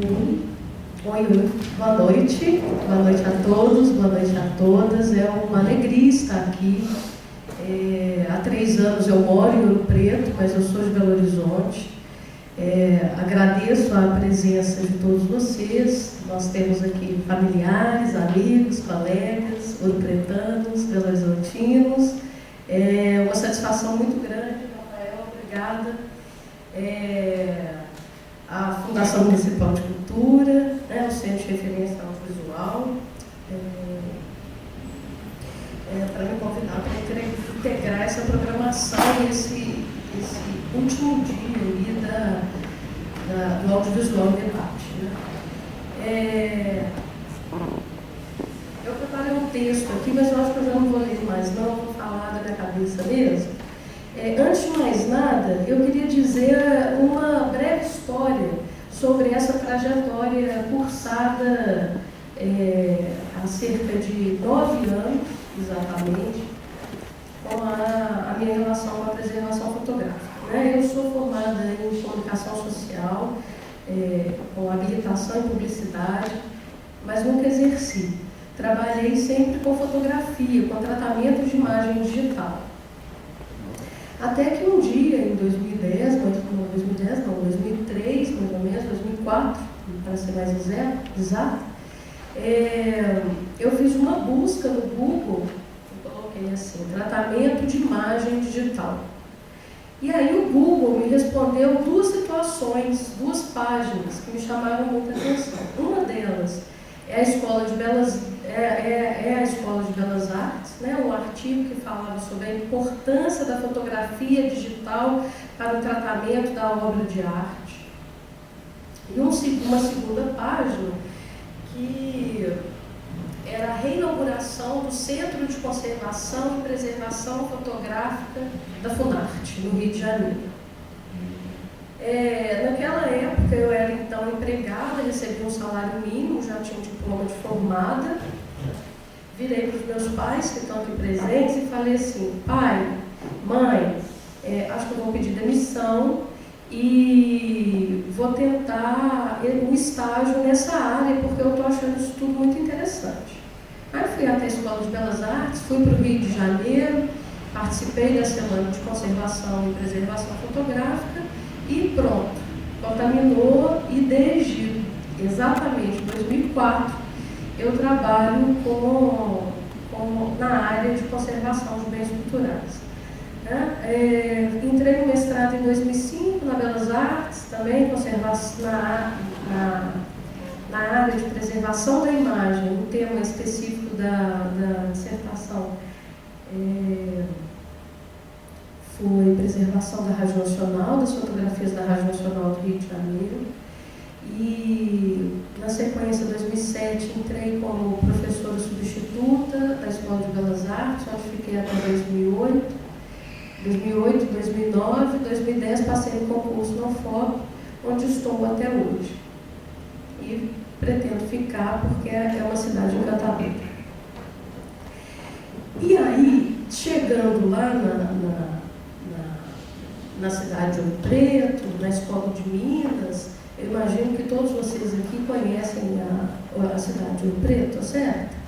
Oi, boa noite a todos, boa noite a todas. É uma alegria estar aqui. Há 3 anos eu moro em Ouro Preto, mas eu sou de Belo Horizonte. Agradeço a presença de todos vocês. Nós temos aqui familiares, amigos, colegas, ouropretanos, belo-horizontinos. É uma satisfação muito grande, Rafael, obrigada. A Fundação Municipal de Cultura, o Centro de Referência Audiovisual, para me convidar para integrar essa programação, esse último dia ali do audiovisual debate. Eu preparei um texto aqui, mas eu acho que eu já não vou ler mais, não, vou falar da minha cabeça mesmo. Antes de mais nada, eu queria dizer uma breve história sobre essa trajetória cursada há cerca de 9 anos, exatamente, com a minha relação com a preservação fotográfica. Eu sou formada em comunicação social, com habilitação em publicidade, mas nunca exerci. Trabalhei sempre com fotografia, com tratamento de imagem digital. Até que um dia, em 2003, mais ou menos, 2004, para ser mais exato, eu fiz uma busca no Google, eu coloquei assim, tratamento de imagem digital. E aí o Google me respondeu 2 situações, 2 páginas que me chamaram muita atenção. Uma delas é a Escola de Belas Artes, um artigo que falava sobre a importância da fotografia digital para o tratamento da obra de arte. E uma segunda página que era a reinauguração do Centro de Conservação e Preservação Fotográfica da Funarte, no Rio de Janeiro. Naquela época eu era então empregada, recebia um salário mínimo, já tinha um diploma de formada. Virei para os meus pais, que estão aqui presentes, e falei assim: pai, mãe, acho que eu vou pedir demissão e vou tentar um estágio nessa área, porque eu estou achando isso tudo muito interessante. Aí fui até a Escola de Belas Artes, fui para o Rio de Janeiro, participei da Semana de Conservação e Preservação Fotográfica e pronto, contaminou, e desde exatamente 2004 eu trabalho na área de conservação de bens culturais. Entrei no mestrado em 2005 na Belas Artes, também na área de preservação da imagem. O tema específico da dissertação foi preservação da Rádio Nacional, das fotografias da Rádio Nacional do Rio de Janeiro. E, na sequência, em 2007, entrei como professora substituta da Escola de Belas Artes, onde fiquei até 2008. 2009, 2010, passei no concurso no UFOP, onde estou até hoje. E pretendo ficar, porque é uma cidade encantadora. E aí, chegando lá na cidade de Ouro Preto, na Escola de Minas, eu imagino que todos vocês aqui conhecem a cidade de Ouro Preto, certo?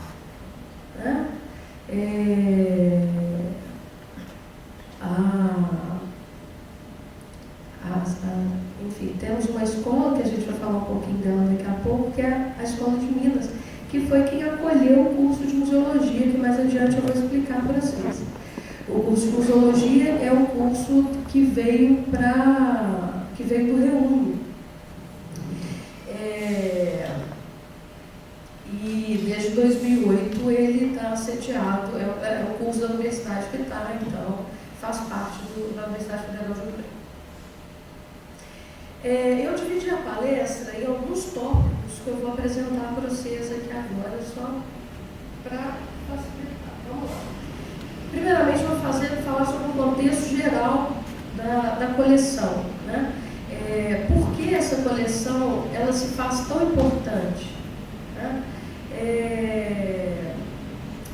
Enfim, temos uma escola, que a gente vai falar um pouquinho dela daqui a pouco, que é a Escola de Minas, que foi quem acolheu o curso de museologia, que mais adiante eu vou explicar para vocês. O curso de museologia é um curso que veio do Reúne. E desde 2008 ele está sediado, é o curso da universidade que está, então, faz parte da Universidade Federal de Ouro Preto. Eu dividi a palestra em alguns tópicos que eu vou apresentar para vocês aqui agora, só para facilitar. Vamos lá. Primeiramente, vou falar sobre o contexto geral da coleção. Por que essa coleção ela se faz tão importante?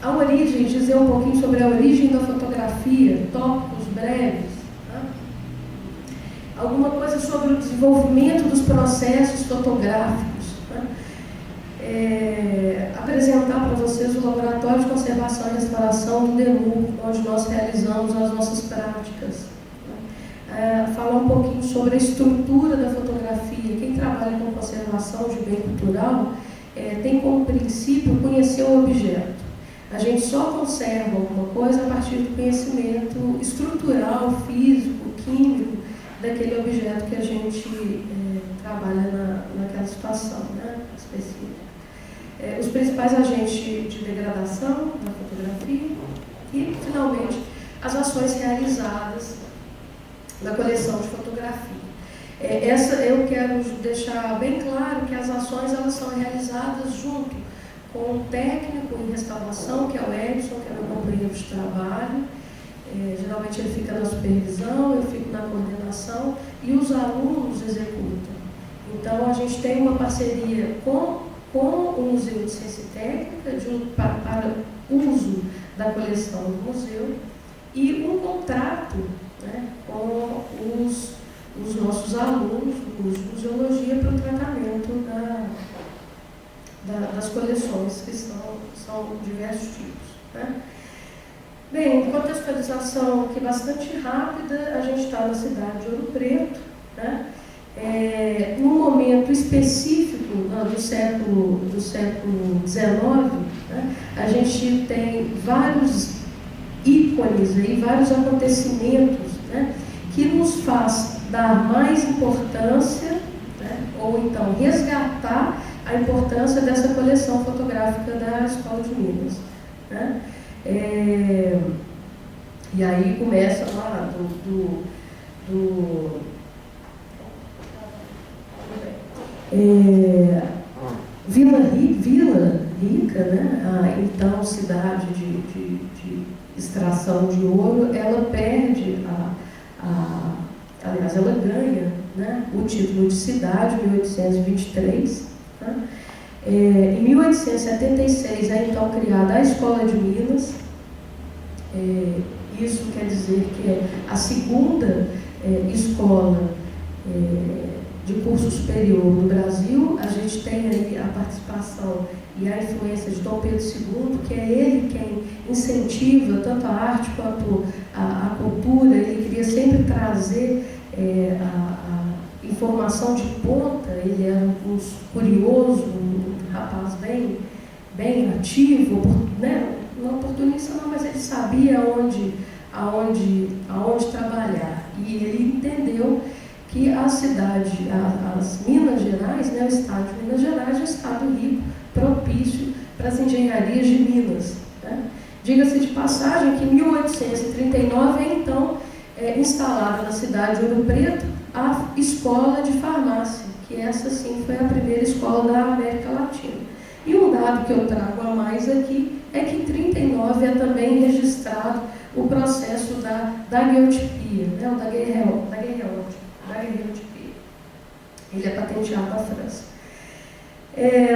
A origem, dizer um pouquinho sobre a origem da fotografia, tópicos breves. Alguma coisa sobre o desenvolvimento dos processos fotográficos. apresentar para vocês o Laboratório de Conservação e Restauração do DEMUR, onde nós realizamos as nossas práticas. Falar um pouquinho sobre a estrutura da fotografia. Quem trabalha com conservação de bem cultural tem como princípio conhecer o objeto. A gente só conserva alguma coisa a partir do conhecimento estrutural, físico, químico daquele objeto que a gente trabalha naquela situação, né, específica. Os principais agentes de degradação da fotografia e, finalmente, as ações realizadas na coleção de fotografia. Eu quero deixar bem claro que as ações elas são realizadas junto com o técnico em restauração, que é o Edson, que é meu companheiro de trabalho. Geralmente ele fica na supervisão, eu fico na coordenação e os alunos executam. Então a gente tem uma parceria com o Museu de Ciência e Técnica para uso da coleção do museu e um contrato, né, com os nossos alunos do curso de museologia para o tratamento das coleções, que são diversos tipos. Né? Bem, contextualização aqui bastante rápida, a gente está na cidade de Ouro Preto, né? Num momento específico do século XIX, né? A gente tem vários ícones, aí, vários acontecimentos, né? Que nos faz dar mais importância, né? Ou então resgatar a importância dessa coleção fotográfica da Escola de Minas. Né? E aí começa lá Vila Rica, né? Então cidade de extração de ouro, ela perde aliás, ela ganha, né, o título de cidade em 1823. Né? Em 1876 é então criada a Escola de Minas. Isso quer dizer que é a segunda escola de curso superior no Brasil. A gente tem aí a participação e a influência de Dom Pedro II, que é ele quem incentiva tanto a arte quanto a cultura. Ele queria sempre trazer a informação de ponta. Ele era um curioso, um rapaz bem ativo, né? Não oportunista não, mas ele sabia aonde trabalhar. E ele entendeu que a cidade, as Minas Gerais, né, o estado de Minas Gerais é um estado rico, propício para as engenharias de Minas. Né? Diga-se de passagem que em 1839 é então instalada na cidade de Ouro Preto a Escola de Farmácia, que essa sim foi a primeira escola da América Latina. E um dado que eu trago a mais aqui é que em 1939 é também registrado o processo da daguerreotipia, né, o daguerreotipia. Ele é patenteado na França.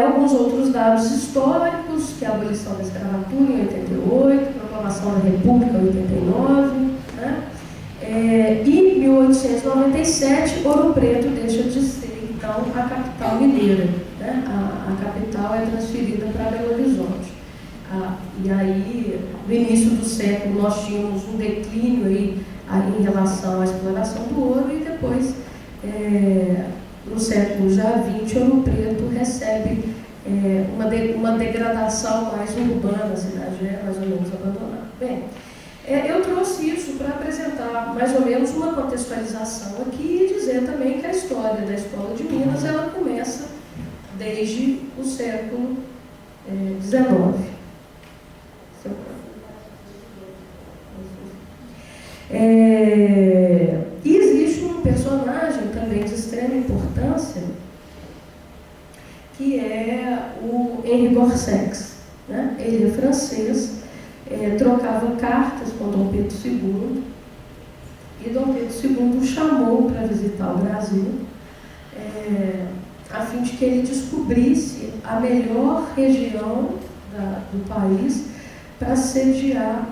Alguns outros dados históricos, que é a abolição da escravatura em 88, a proclamação da República em 89, né? E em 1897, Ouro Preto deixa de ser, então, a capital mineira. Né? A capital é transferida para Belo Horizonte. E aí, no início do século, nós tínhamos um declínio aí, em relação à exploração do ouro, e depois, no século já XX, Ouro Preto recebe uma degradação mais urbana, a cidade é mais ou menos abandonada. Bem, eu trouxe isso para apresentar mais ou menos uma contextualização aqui e dizer também que a história da Escola de Minas ela começa desde o século XIX. E existe um personagem também de extrema importância, que é o Henri Gorsex. Né? Ele é francês, trocava cartas com Dom Pedro II, e Dom Pedro II o chamou para visitar o Brasil, a fim de que ele descobrisse a melhor região do país para sediar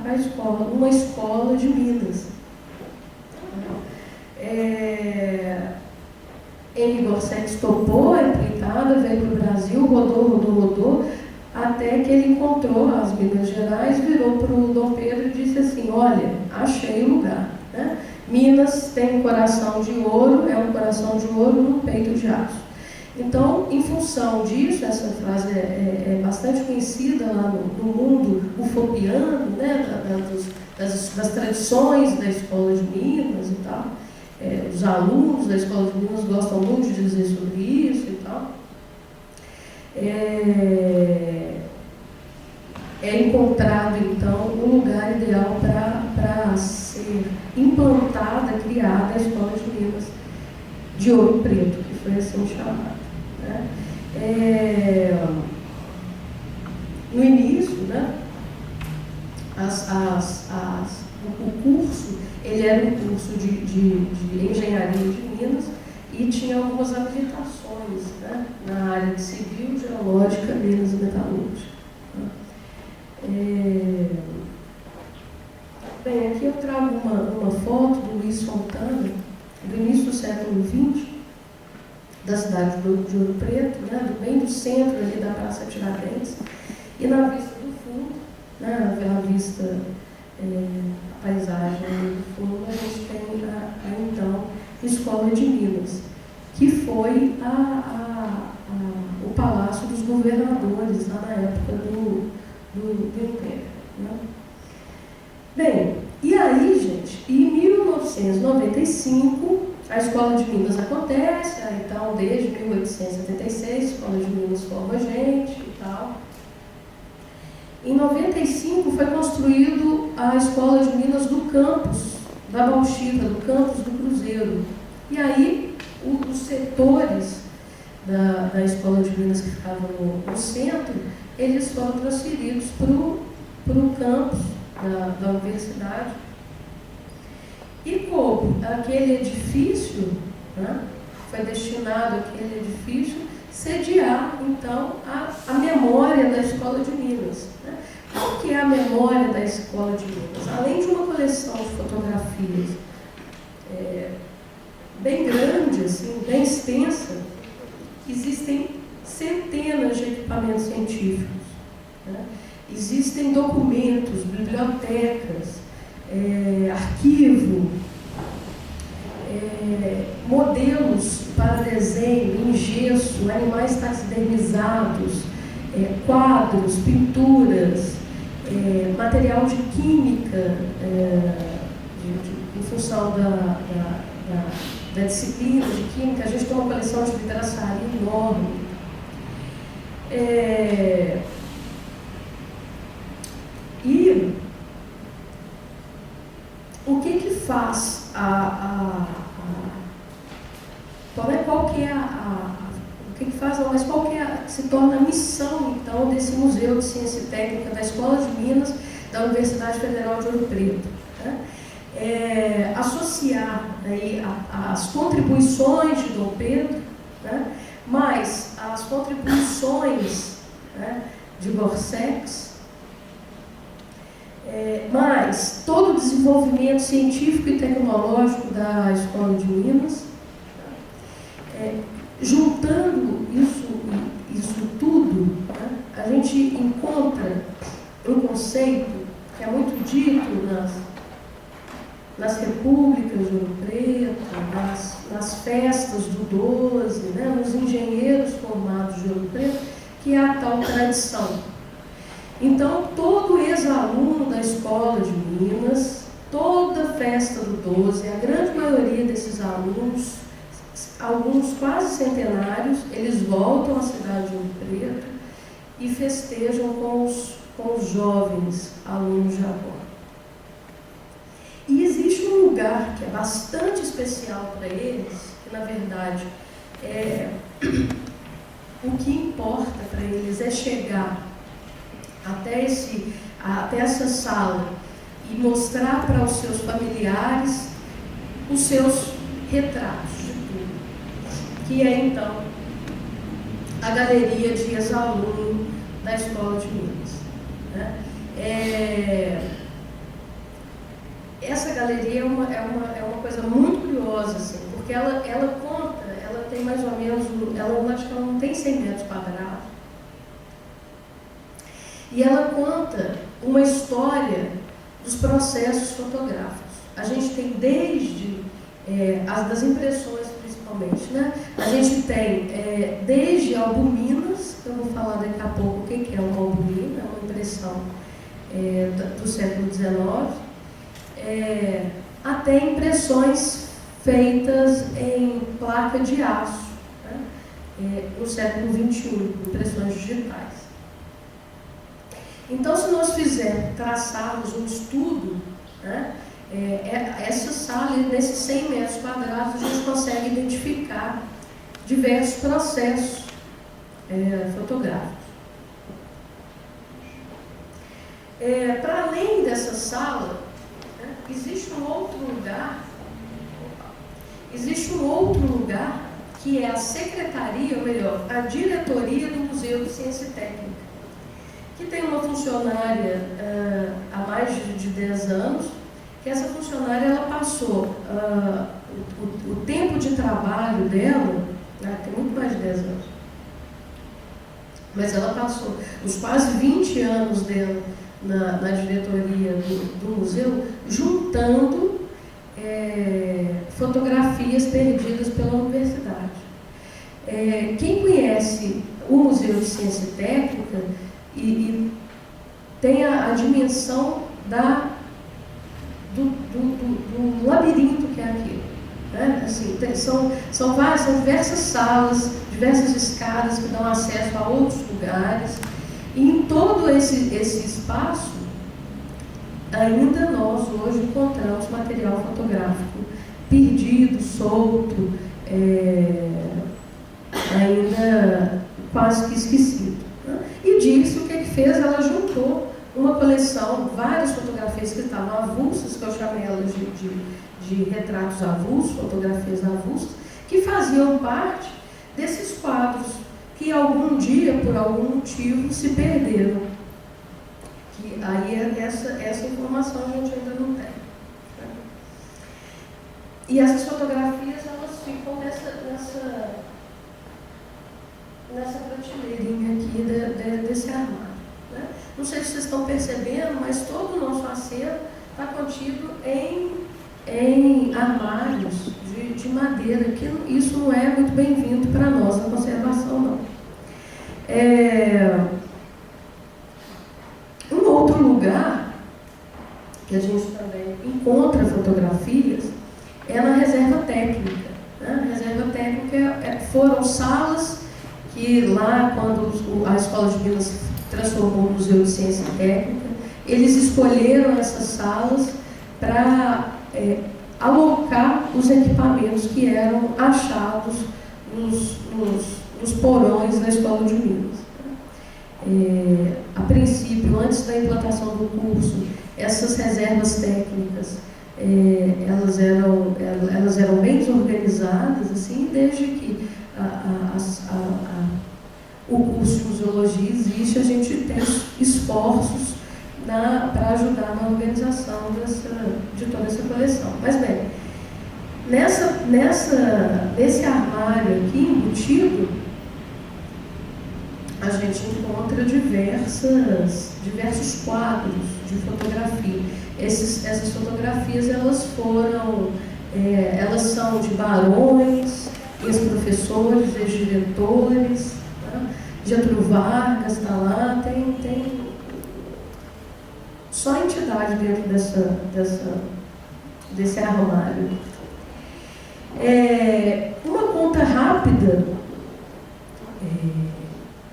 uma escola de Minas. Henri Gorsex topou a empreitada, veio para o Brasil, rodou, até que ele encontrou as Minas Gerais, virou para o Dom Pedro e disse assim: olha, achei o lugar, né? Minas tem um coração de ouro, é um coração de ouro num peito de aço. Então, em função disso, essa frase é bastante conhecida lá no mundo ufopiano, né, das tradições da Escola de Minas e tal. Os alunos da Escola de Minas gostam muito de dizer sobre isso e tal. É encontrado, então, um lugar ideal para ser implantada, criada a Escola de Minas de Ouro Preto, que foi assim chamada, né? No início, né, o curso, ele era um curso de engenharia de Minas e tinha algumas habilitações, né, na área de civil, geológica, Minas e metalúrgica. Bem, aqui eu trago uma foto do Luiz Fontana, do início do século XX, da cidade de Ouro Preto, né, bem do centro ali da Praça Tiradentes, e na vista do fundo, né, na vista, a paisagem do fundo, a gente tem então, Escola de Minas, que foi o Palácio dos Governadores, lá na época do Império, né? Bem, e aí, gente, em 1995, a Escola de Minas acontece, então, desde 1876, a Escola de Minas forma gente e tal. Em 95 foi construído a Escola de Minas do campus da Bauxita, do campus do Cruzeiro. E aí, os setores da Escola de Minas que ficavam no centro, eles foram transferidos para o campus da universidade. E como aquele edifício, né, foi destinado àquele edifício sediar, então, a memória da Escola de Minas, né? Qual que é a memória da Escola de Minas? Além de uma coleção de fotografias bem grande, assim, bem extensa, existem centenas de equipamentos científicos, né? Existem documentos, bibliotecas, arquivo, modelos para desenho em gesso, animais taxidermizados, quadros, pinturas, material de química, em função da disciplina de química. A gente tem uma coleção de vidraçaria enorme. E o que faz qual que é o que faz, não, mas qual que se torna a missão, então, desse Museu de Ciência e Técnica da Escola de Minas, da Universidade Federal de Ouro Preto, né? Associar aí as contribuições de Dom Pedro, né, mais as contribuições, né, de Gorsex, mais todo o desenvolvimento científico e tecnológico da Escola de Minas, juntando isso tudo, né, a gente encontra um conceito que é muito dito nas repúblicas de Ouro Preto, nas festas do 12, né, nos engenheiros formados de Ouro Preto, que é a tal tradição. Então, todo ex-aluno da Escola de Minas, toda festa do 12, a grande maioria desses alunos, alguns quase centenários, eles voltam à cidade de Ouro Preto e festejam com os jovens alunos de agora. E existe um lugar que é bastante especial para eles, que na verdade o que importa para eles é chegar até essa sala e mostrar para os seus familiares os seus retratos de tudo, que é então a galeria de ex-aluno da Escola de Minas, né? Essa galeria é uma coisa muito curiosa, assim, porque ela tem mais ou menos, acho que ela não tem 100 metros quadrados. E ela conta uma história dos processos fotográficos. A gente tem desde as das impressões, principalmente, né? A gente tem desde albuminas, que eu vou falar daqui a pouco o que é uma albumina, é uma impressão do século XIX, até impressões feitas em placa de aço, né? No século XXI, impressões digitais. Então, se nós traçarmos um estudo, né, essa sala, nesses 100 metros quadrados, a gente consegue identificar diversos processos fotográficos. Para além dessa sala, né, existe um outro lugar que é a secretaria, ou melhor, a diretoria do Museu de Ciência e Técnica, que tem uma funcionária há mais de 10 anos, que essa funcionária ela passou o tempo de trabalho dela, tem muito mais de 10 anos, mas ela passou os quase 20 anos dela na diretoria do museu, juntando fotografias perdidas pela universidade. Quem conhece o Museu de Ciência e Técnica e tem a dimensão do labirinto que é aquilo, né? Assim, são diversas salas, diversas escadas que dão acesso a outros lugares, e em todo esse espaço ainda nós hoje encontramos material fotográfico perdido, solto, ainda quase que esquecido, né? E disso o que fez? Ela juntou uma coleção, várias fotografias que estavam avulsas, que eu chamei elas de retratos avulsos, fotografias avulsas, que faziam parte desses quadros que algum dia, por algum motivo, se perderam. Que aí essa informação a gente ainda não tem, né? E essas fotografias, elas ficam nessa prateleirinha aqui desse armário, né? Não sei se vocês estão percebendo, mas todo o nosso acervo está contido em armários de madeira, que isso não é muito bem-vindo para nós na conservação, não. Um outro lugar que a gente também encontra fotografias é na reserva técnica, né? A reserva técnica foram salas que lá, quando a Escola de Minas se transformou no Museu de Ciência e Técnica, eles escolheram essas salas para alocar os equipamentos que eram achados nos porões da Escola de Minas. A princípio, antes da implantação do curso, essas reservas técnicas elas eram bem desorganizadas, assim, desde que o curso de museologia existe, a gente tem esforços para ajudar na organização de toda essa coleção. Mas bem, nesse armário aqui embutido, a gente encontra diversos quadros de fotografia. Essas fotografias elas são de barões, ex-professores, ex-diretores, né? Getúlio Vargas está lá, tem só entidade dentro desse armário. Uma conta rápida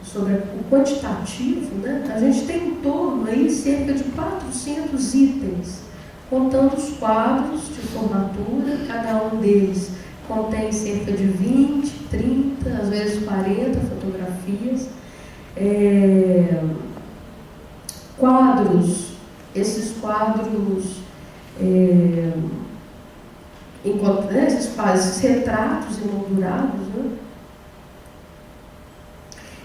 sobre o quantitativo, né? A gente tem em torno aí cerca de 400 itens, contando os quadros de formatura, cada um deles contém cerca de 20, 30, às vezes 40 fotografias. Quadros, esses quadros, esses retratos emoldurados, né?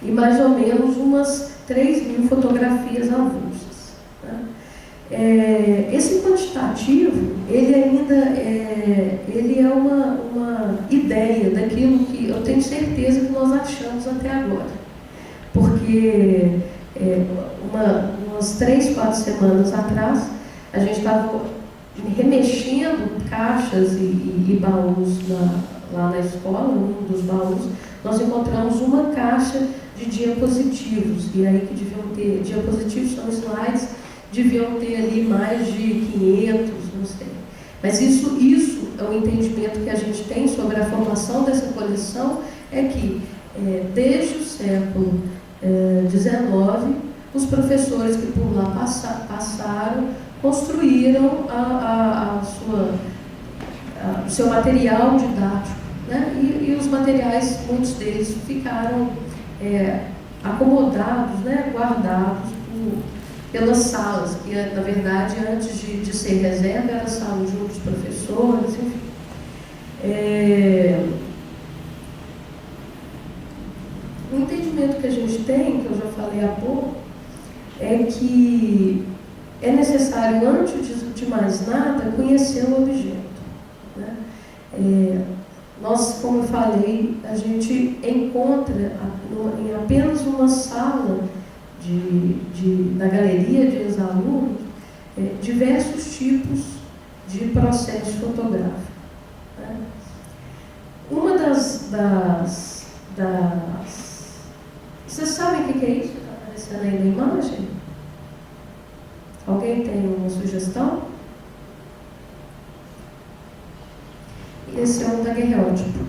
E mais ou menos umas 3.000 fotografias avulsas, né? Esse quantitativo, ele ainda ele é uma ideia daquilo que eu tenho certeza que nós achamos até agora. Porque umas 3, 4 semanas atrás, a gente estava remexendo caixas e baús lá na escola, num dos baús, nós encontramos uma caixa de diapositivos, e aí que deviam ter, diapositivos são slides, deviam ter ali mais de 500, não sei. Mas isso é o entendimento que a gente tem sobre a formação dessa coleção, é que desde o século XIX, os professores que por lá passaram, construíram o seu material didático, né? E os materiais, muitos deles ficaram acomodados, né? Guardados pelas salas, que na verdade antes de ser reserva era a sala de outros professores, enfim. O entendimento que a gente tem, que eu já falei há pouco, é que é necessário, antes de mais nada, conhecer o objeto, né? Nós, como eu falei, a gente encontra em apenas uma sala da galeria de ex-alunos diversos tipos de processo fotográfico, né? Uma das vocês sabem o que é isso que está aparecendo aí na imagem? Alguém tem uma sugestão? Esse é um daguerreótipo.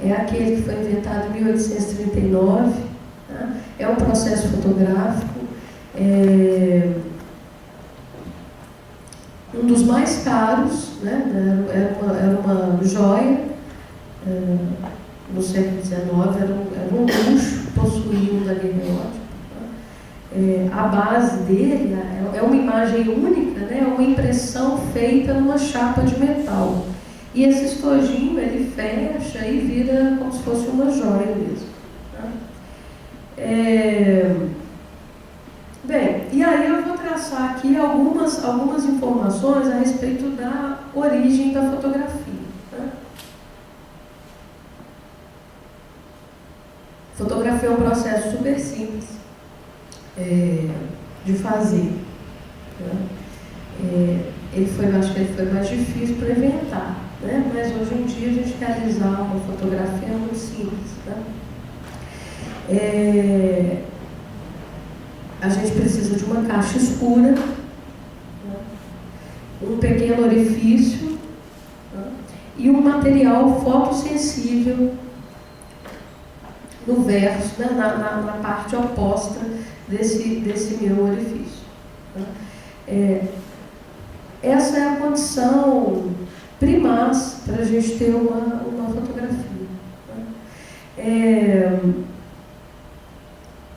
É aquele que foi inventado em 1839. Tá? É um processo fotográfico. Um dos mais caros, né? Era uma joia. No século XIX, era um luxo possuir um daguerreótipo. A base dele é uma imagem única, né? É uma impressão feita numa chapa de metal. E esse estojinho, ele fecha e vira como se fosse uma joia mesmo. Tá? Bem, e aí eu vou traçar aqui algumas informações a respeito da origem da fotografia. Tá? Fotografia é um processo super simples de fazer. Né? Eu acho que ele foi mais difícil para inventar, né? Mas hoje em dia a gente realizar uma fotografia é muito simples. Né? A gente precisa de uma caixa escura, né? Um pequeno orifício, né? E um material fotossensível no verso, né? na parte oposta desse meu orifício. Né? Essa é a condição primaz para a gente ter uma fotografia. Né?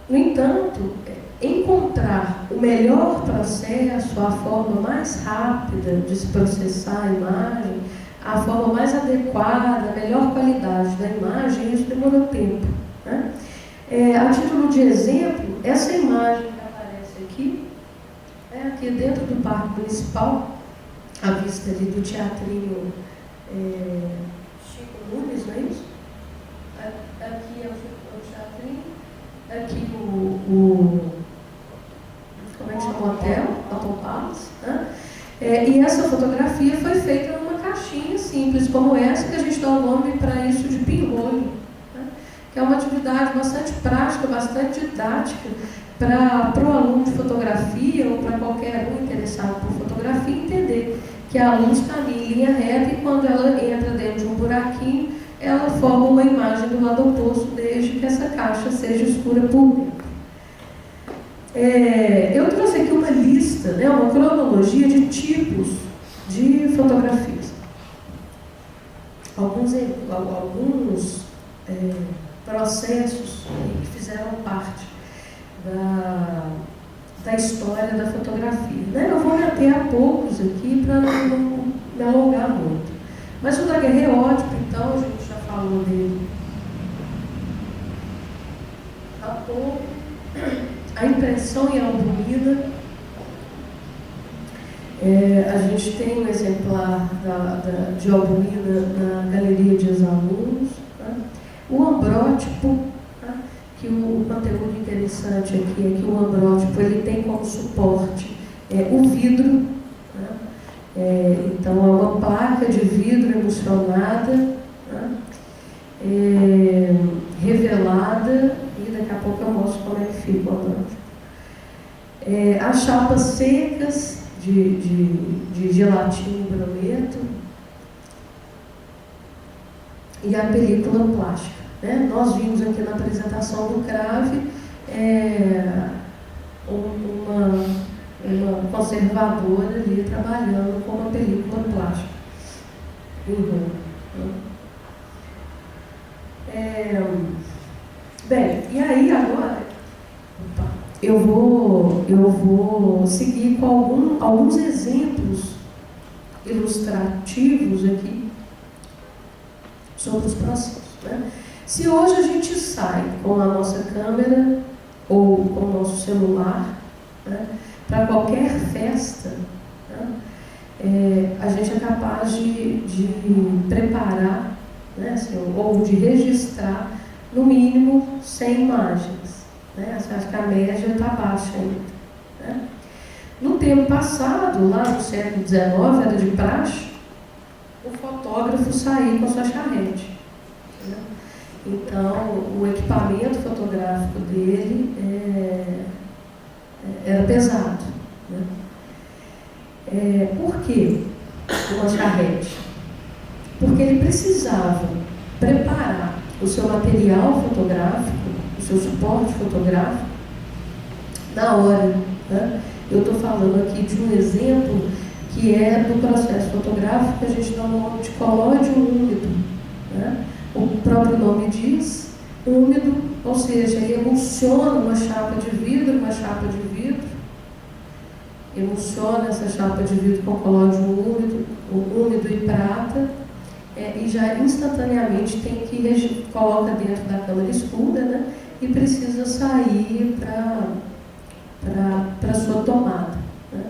No entanto, encontrar o melhor processo, a forma mais rápida de se processar a imagem, a forma mais adequada, a melhor qualidade da imagem, isso demorou tempo. Né? A título de exemplo, essa imagem que aparece aqui, aqui dentro do Parque Municipal, à vista ali do teatrinho Chico Nunes, não é isso? Aqui é o teatrinho, aqui como é que chama o hotel? Alton Palace. Né? E essa fotografia foi feita numa caixinha simples como essa, que a gente dá o nome para isso de pinhole, né? Que é uma atividade bastante prática, bastante didática, para o aluno de fotografia ou para qualquer um interessado por fotografia entender que a luz caminha em linha reta e quando ela entra dentro de um buraquinho, ela forma uma imagem do lado oposto, desde que essa caixa seja escura por dentro. Eu trouxe aqui uma lista, né, uma cronologia de tipos de fotografias. Alguns processos que fizeram parte da história da fotografia. Né? Eu vou me ater a poucos aqui para não me alongar muito. Mas o daguerreótipo, então, a gente já falou dele há pouco. A impressão em albumina. A gente tem um exemplar de albumina na Galeria de Exalunos. Tá? O ambrótipo, tá? Que o conteúdo interessante aqui é que o ambrótipo ele tem como suporte o vidro. Tá? Então, é uma placa de vidro emulsionada, tá? Revelada, e daqui a pouco eu mostro como é que fica o ambrótipo. As chapas secas de gelatina e brometo e a película plástica. Né? Nós vimos aqui na apresentação do CRAVE uma conservadora ali trabalhando com uma película plástica em Roma. Bem, e aí agora eu vou seguir com alguns exemplos ilustrativos aqui sobre os processos. Né? Se hoje a gente sai com a nossa câmera ou com o nosso celular, né, para qualquer festa, né, a gente é capaz de preparar, né, assim, ou de registrar no mínimo 100 imagens. Né? Acho que a média está baixa ainda. Né? No tempo passado, lá no século XIX, era de praxe o fotógrafo sair com sua charrete. Né? Então, o equipamento fotográfico dele era pesado. Né? Por quê uma charrete? Porque ele precisava preparar o seu material fotográfico, o seu suporte fotográfico, na hora. Né? Eu estou falando aqui de um exemplo que é do processo fotográfico que a gente dá o nome de colóide úmido. Né? O próprio nome diz úmido, ou seja, ele emulsiona uma chapa de vidro, emulsiona essa chapa de vidro com colóide úmido e prata, e já instantaneamente coloca dentro da câmara escura, né, e precisa sair para sua tomada. Né.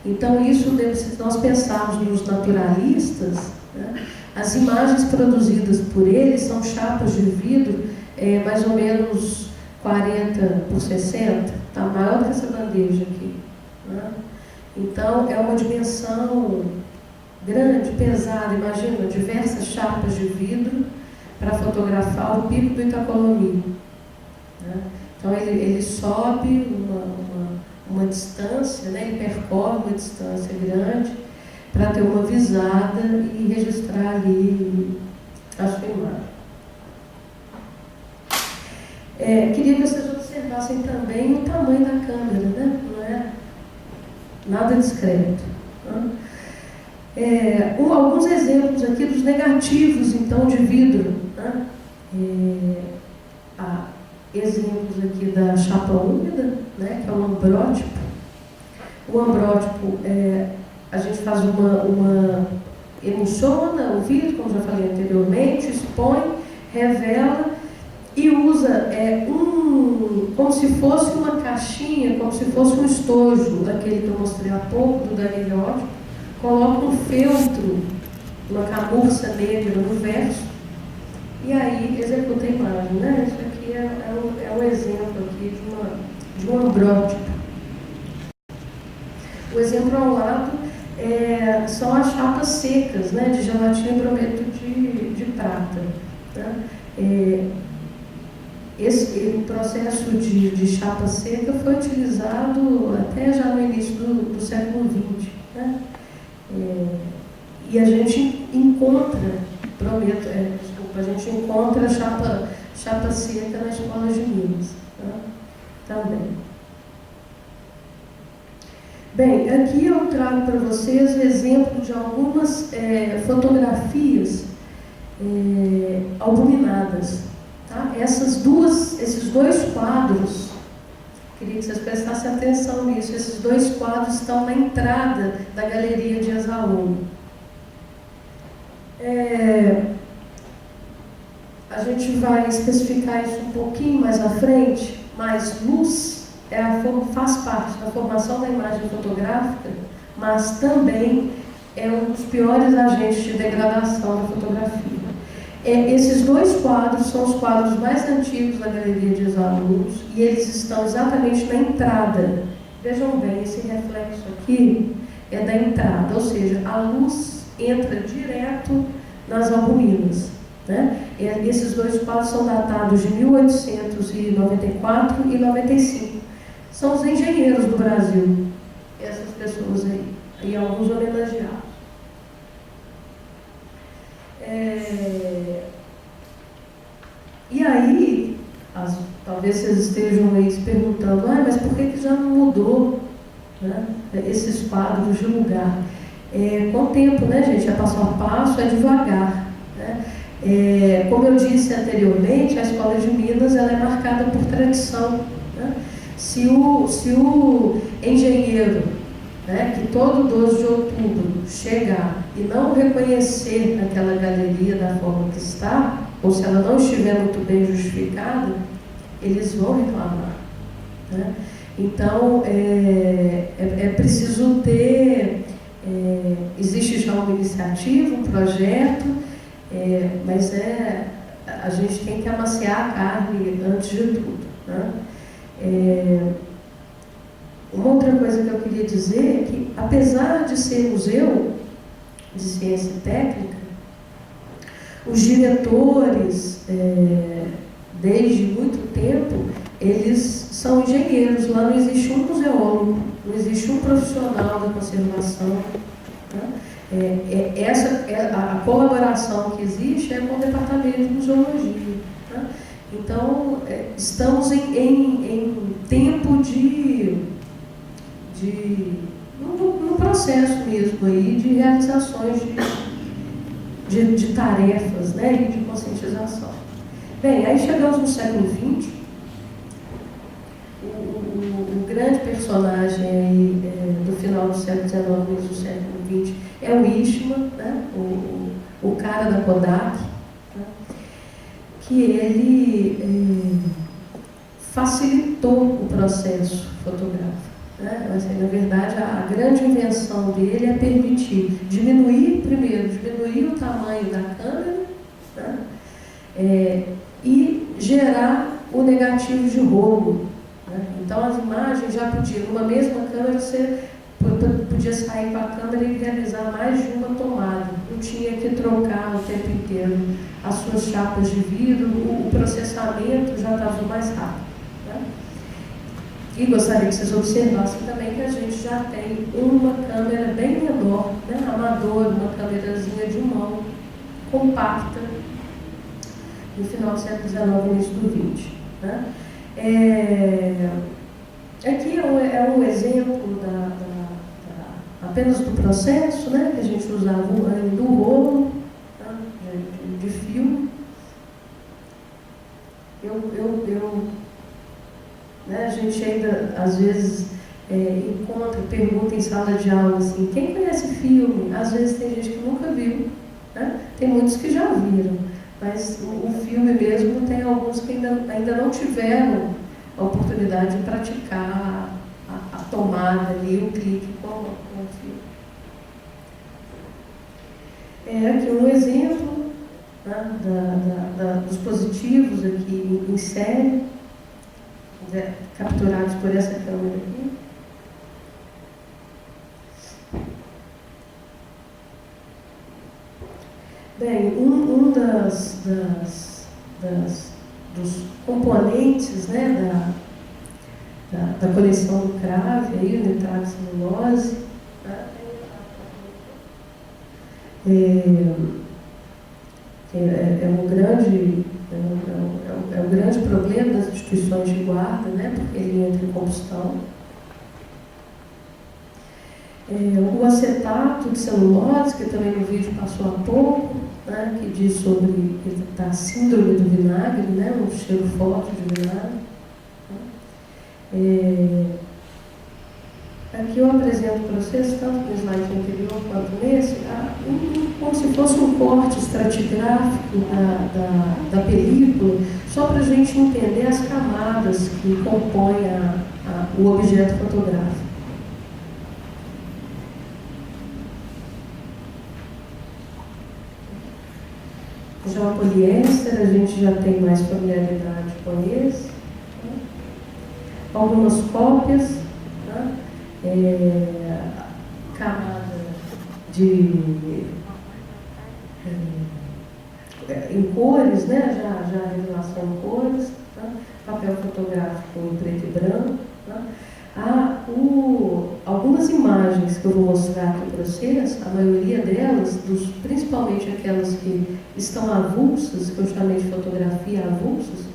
Então, isso se nós pensarmos nos naturalistas, né, as imagens produzidas por eles são chapas de vidro mais ou menos 40 por 60, está maior do que essa bandeja aqui. Né. Então, é uma dimensão grande, pesada. Imagina, diversas chapas de vidro para fotografar o pico do Itacolomi. Né? Então, ele sobe uma distância, né? Ele percorre uma distância grande para ter uma visada e registrar ali a sua imagem. Queria que vocês observassem também o tamanho da câmera, né? Não é nada discreto. Né? Alguns exemplos aqui dos negativos, então, de vidro. Né? Exemplos aqui da chapa úmida, né? Que é o ambrótipo. O ambrótipo, a gente faz emulsiona o vidro, como já falei anteriormente, expõe, revela e usa como se fosse uma caixinha, como se fosse um estojo, daquele que eu mostrei há pouco, do daguilhote, coloca um feltro, uma camurça negra no verso, e aí executa a imagem. Né? Isso aqui é um exemplo aqui de um ambrótipo. O exemplo ao lado são as chapas secas, né, de gelatina e brometo de prata. Né? O processo de chapa seca foi utilizado até já no início do século XX. Né? E a gente encontra, a gente encontra chapa seca na escola de Minas. Né? Também. Bem, aqui eu trago para vocês o exemplo de algumas fotografias albuminadas. Tá? Esses dois quadros, queria que vocês prestassem atenção nisso, esses dois quadros estão na entrada da Galeria de Exaluno. A gente vai especificar isso um pouquinho mais à frente, mas luz faz parte da formação da imagem fotográfica. mas também é um dos piores agentes de degradação da fotografia. Esses dois quadros são os quadros mais antigos da galeria de ex-alunos e eles estão exatamente na entrada. Vejam bem, esse reflexo aqui é da entrada, ou seja, a luz entra direto nas albuminas, né? Esses dois quadros são datados de 1894 e 95. São os engenheiros do Brasil, essas pessoas aí, e alguns homenageados. E aí, talvez vocês estejam aí se perguntando, mas por que já não mudou, né, esses quadros de lugar? Com o tempo, né, gente? É passo a passo, é devagar, né? Como eu disse anteriormente, a Escola de Minas ela é marcada por tradição, né? Se o engenheiro, né, que todo 12 de outubro chegar e não reconhecer aquela galeria da forma que está, ou se ela não estiver muito bem justificada, eles vão reclamar, né? Então, é preciso ter... existe já uma iniciativa, um projeto, mas a gente tem que amaciar a carne antes de tudo, né? Uma outra coisa que eu queria dizer é que, apesar de ser museu de ciência e técnica, os diretores, desde muito tempo, eles são engenheiros. Lá não existe um museólogo, não existe um profissional da conservação, né? A colaboração que existe é com o departamento de museologia, né? Então, estamos em tempo no processo mesmo aí de realizações de tarefas, né, e de conscientização. Bem, aí chegamos no século XX, o grande personagem aí, do final do século XIX, início do século XX, é o Eastman, né, o cara da Kodak, né, que ele facilitou o processo fotográfico, né? Assim, na verdade, a grande invenção dele é permitir diminuir o tamanho da câmera, né? E gerar o negativo de rolo, né? Então as imagens já podiam, numa mesma câmera, você podia sair com a câmera e realizar mais de uma tomada. Não tinha que trocar o tempo inteiro as suas chapas de vidro, o processamento já estava mais rápido, né? E gostaria que vocês observassem também que a gente já tem uma câmera bem menor, né, amadora, uma câmerazinha de mão, compacta, no final do século XIX e início do XX, né? Aqui é um exemplo apenas do processo, né, que a gente usava do rolo, tá, de filme. Né, a gente ainda, às vezes, encontra, pergunta em sala de aula assim, quem conhece filme? Às vezes tem gente que nunca viu, né? Tem muitos que já viram, mas o filme mesmo tem alguns que ainda não tiveram a oportunidade de praticar a tomada ali, o clique com o filme. Aqui um exemplo, né, dos positivos aqui em série, capturados por essa câmera aqui. Bem, dos componentes, né, da coleção do CRAVE, aí, o nitrato-celulose, tá? É um grande problema das instituições de guarda, né, porque ele entra em combustão. O acetato de celulose, que também no vídeo passou há pouco, né, que diz sobre a síndrome do vinagre, né, um cheiro forte de vinagre. Aqui eu apresento para vocês, tanto no slide anterior quanto nesse, como se fosse um corte estratigráfico da película, só para a gente entender as camadas que compõem o objeto fotográfico. Já o poliéster, a gente já tem mais familiaridade com esse. Né? Algumas cópias, né? Camada em cores, né? Já a revelação em cores, tá? Papel fotográfico em preto e branco. Tá? Algumas imagens que eu vou mostrar aqui para vocês, a maioria delas, principalmente aquelas que estão avulsas, que eu chamei de fotografia avulsas,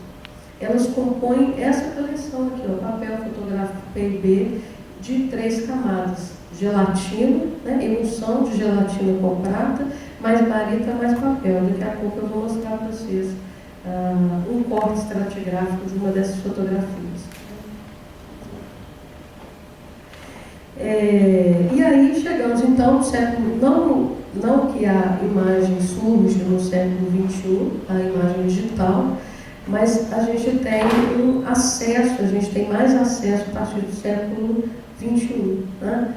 elas compõem essa coleção aqui, ó, papel fotográfico PIB de 3 camadas. Gelatina, né, emulsão de gelatina com prata, mais barita, mais papel. Daqui a pouco eu vou mostrar para vocês um corte estratigráfico de uma dessas fotografias. E aí chegamos então no século, não que a imagem surge no século XXI, a imagem digital, mas a gente tem um acesso, a gente tem mais acesso a partir do século XXI. Né?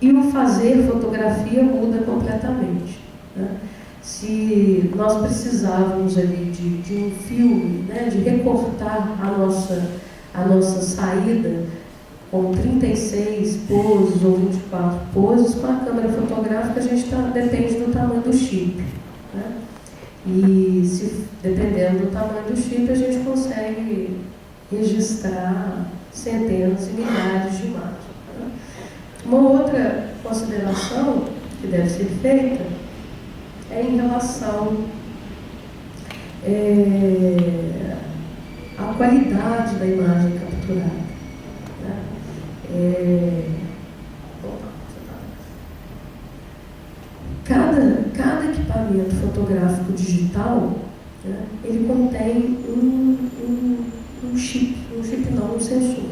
E o fazer fotografia muda completamente. Né? Se nós precisávamos ali de um filme, né, de recortar a nossa saída com 36 poses ou 24 poses, com a câmera fotográfica a gente depende do tamanho do chip. Né? E dependendo do tamanho do chip, a gente consegue registrar centenas e milhares de imagens. Né? Uma outra consideração que deve ser feita é em relação à qualidade da imagem capturada. Cada equipamento fotográfico digital, né, ele contém um sensor.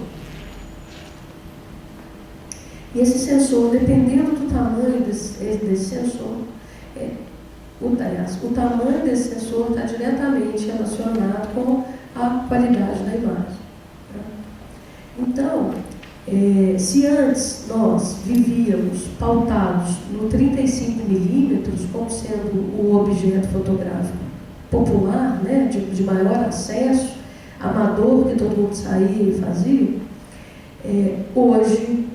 E esse sensor, dependendo do tamanho desse sensor, o tamanho desse sensor está diretamente relacionado com a qualidade da imagem. Né? Então, se antes nós vivíamos pautados no 35 milímetros como sendo o objeto fotográfico popular, né, de maior acesso, amador, que todo mundo saía e fazia, hoje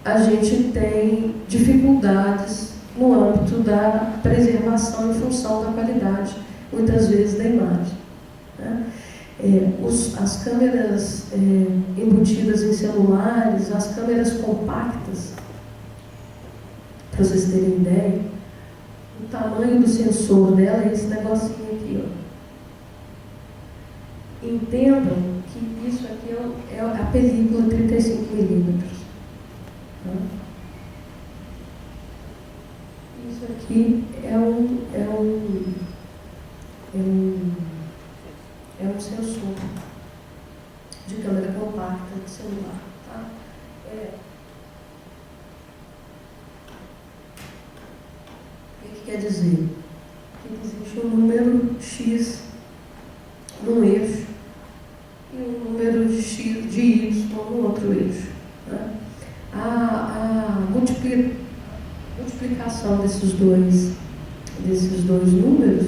a gente tem dificuldades no âmbito da preservação em função da qualidade, muitas vezes, da imagem. Né? As câmeras embutidas em celulares, as câmeras compactas, para vocês terem ideia, o tamanho do sensor dela é esse negocinho aqui, ó. Entendam que isso aqui é a película 35 milímetros. Tá? Isso aqui é um sensor de câmera compacta de celular. Tá? O que quer dizer? Que existe um número X num eixo e um número X de Y no outro eixo. Né? A multiplicação desses dois números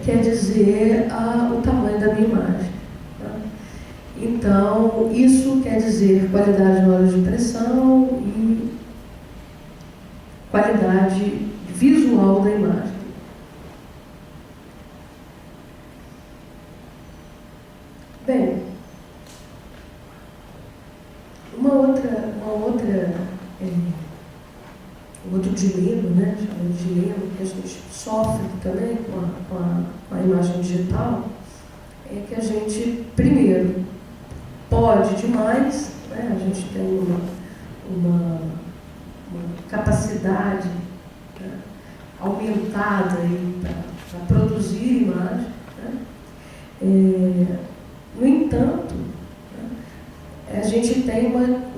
quer dizer o tamanho da minha imagem. Tá? Então, isso quer dizer qualidade na hora de impressão e qualidade visual da imagem. Bem, outro dilema, né, chamado de dilema, que a gente sofre também com a imagem digital, é que a gente, primeiro, pode demais, né, a gente tem uma capacidade, né, aumentada para produzir imagem. Né? No entanto, né, a gente tem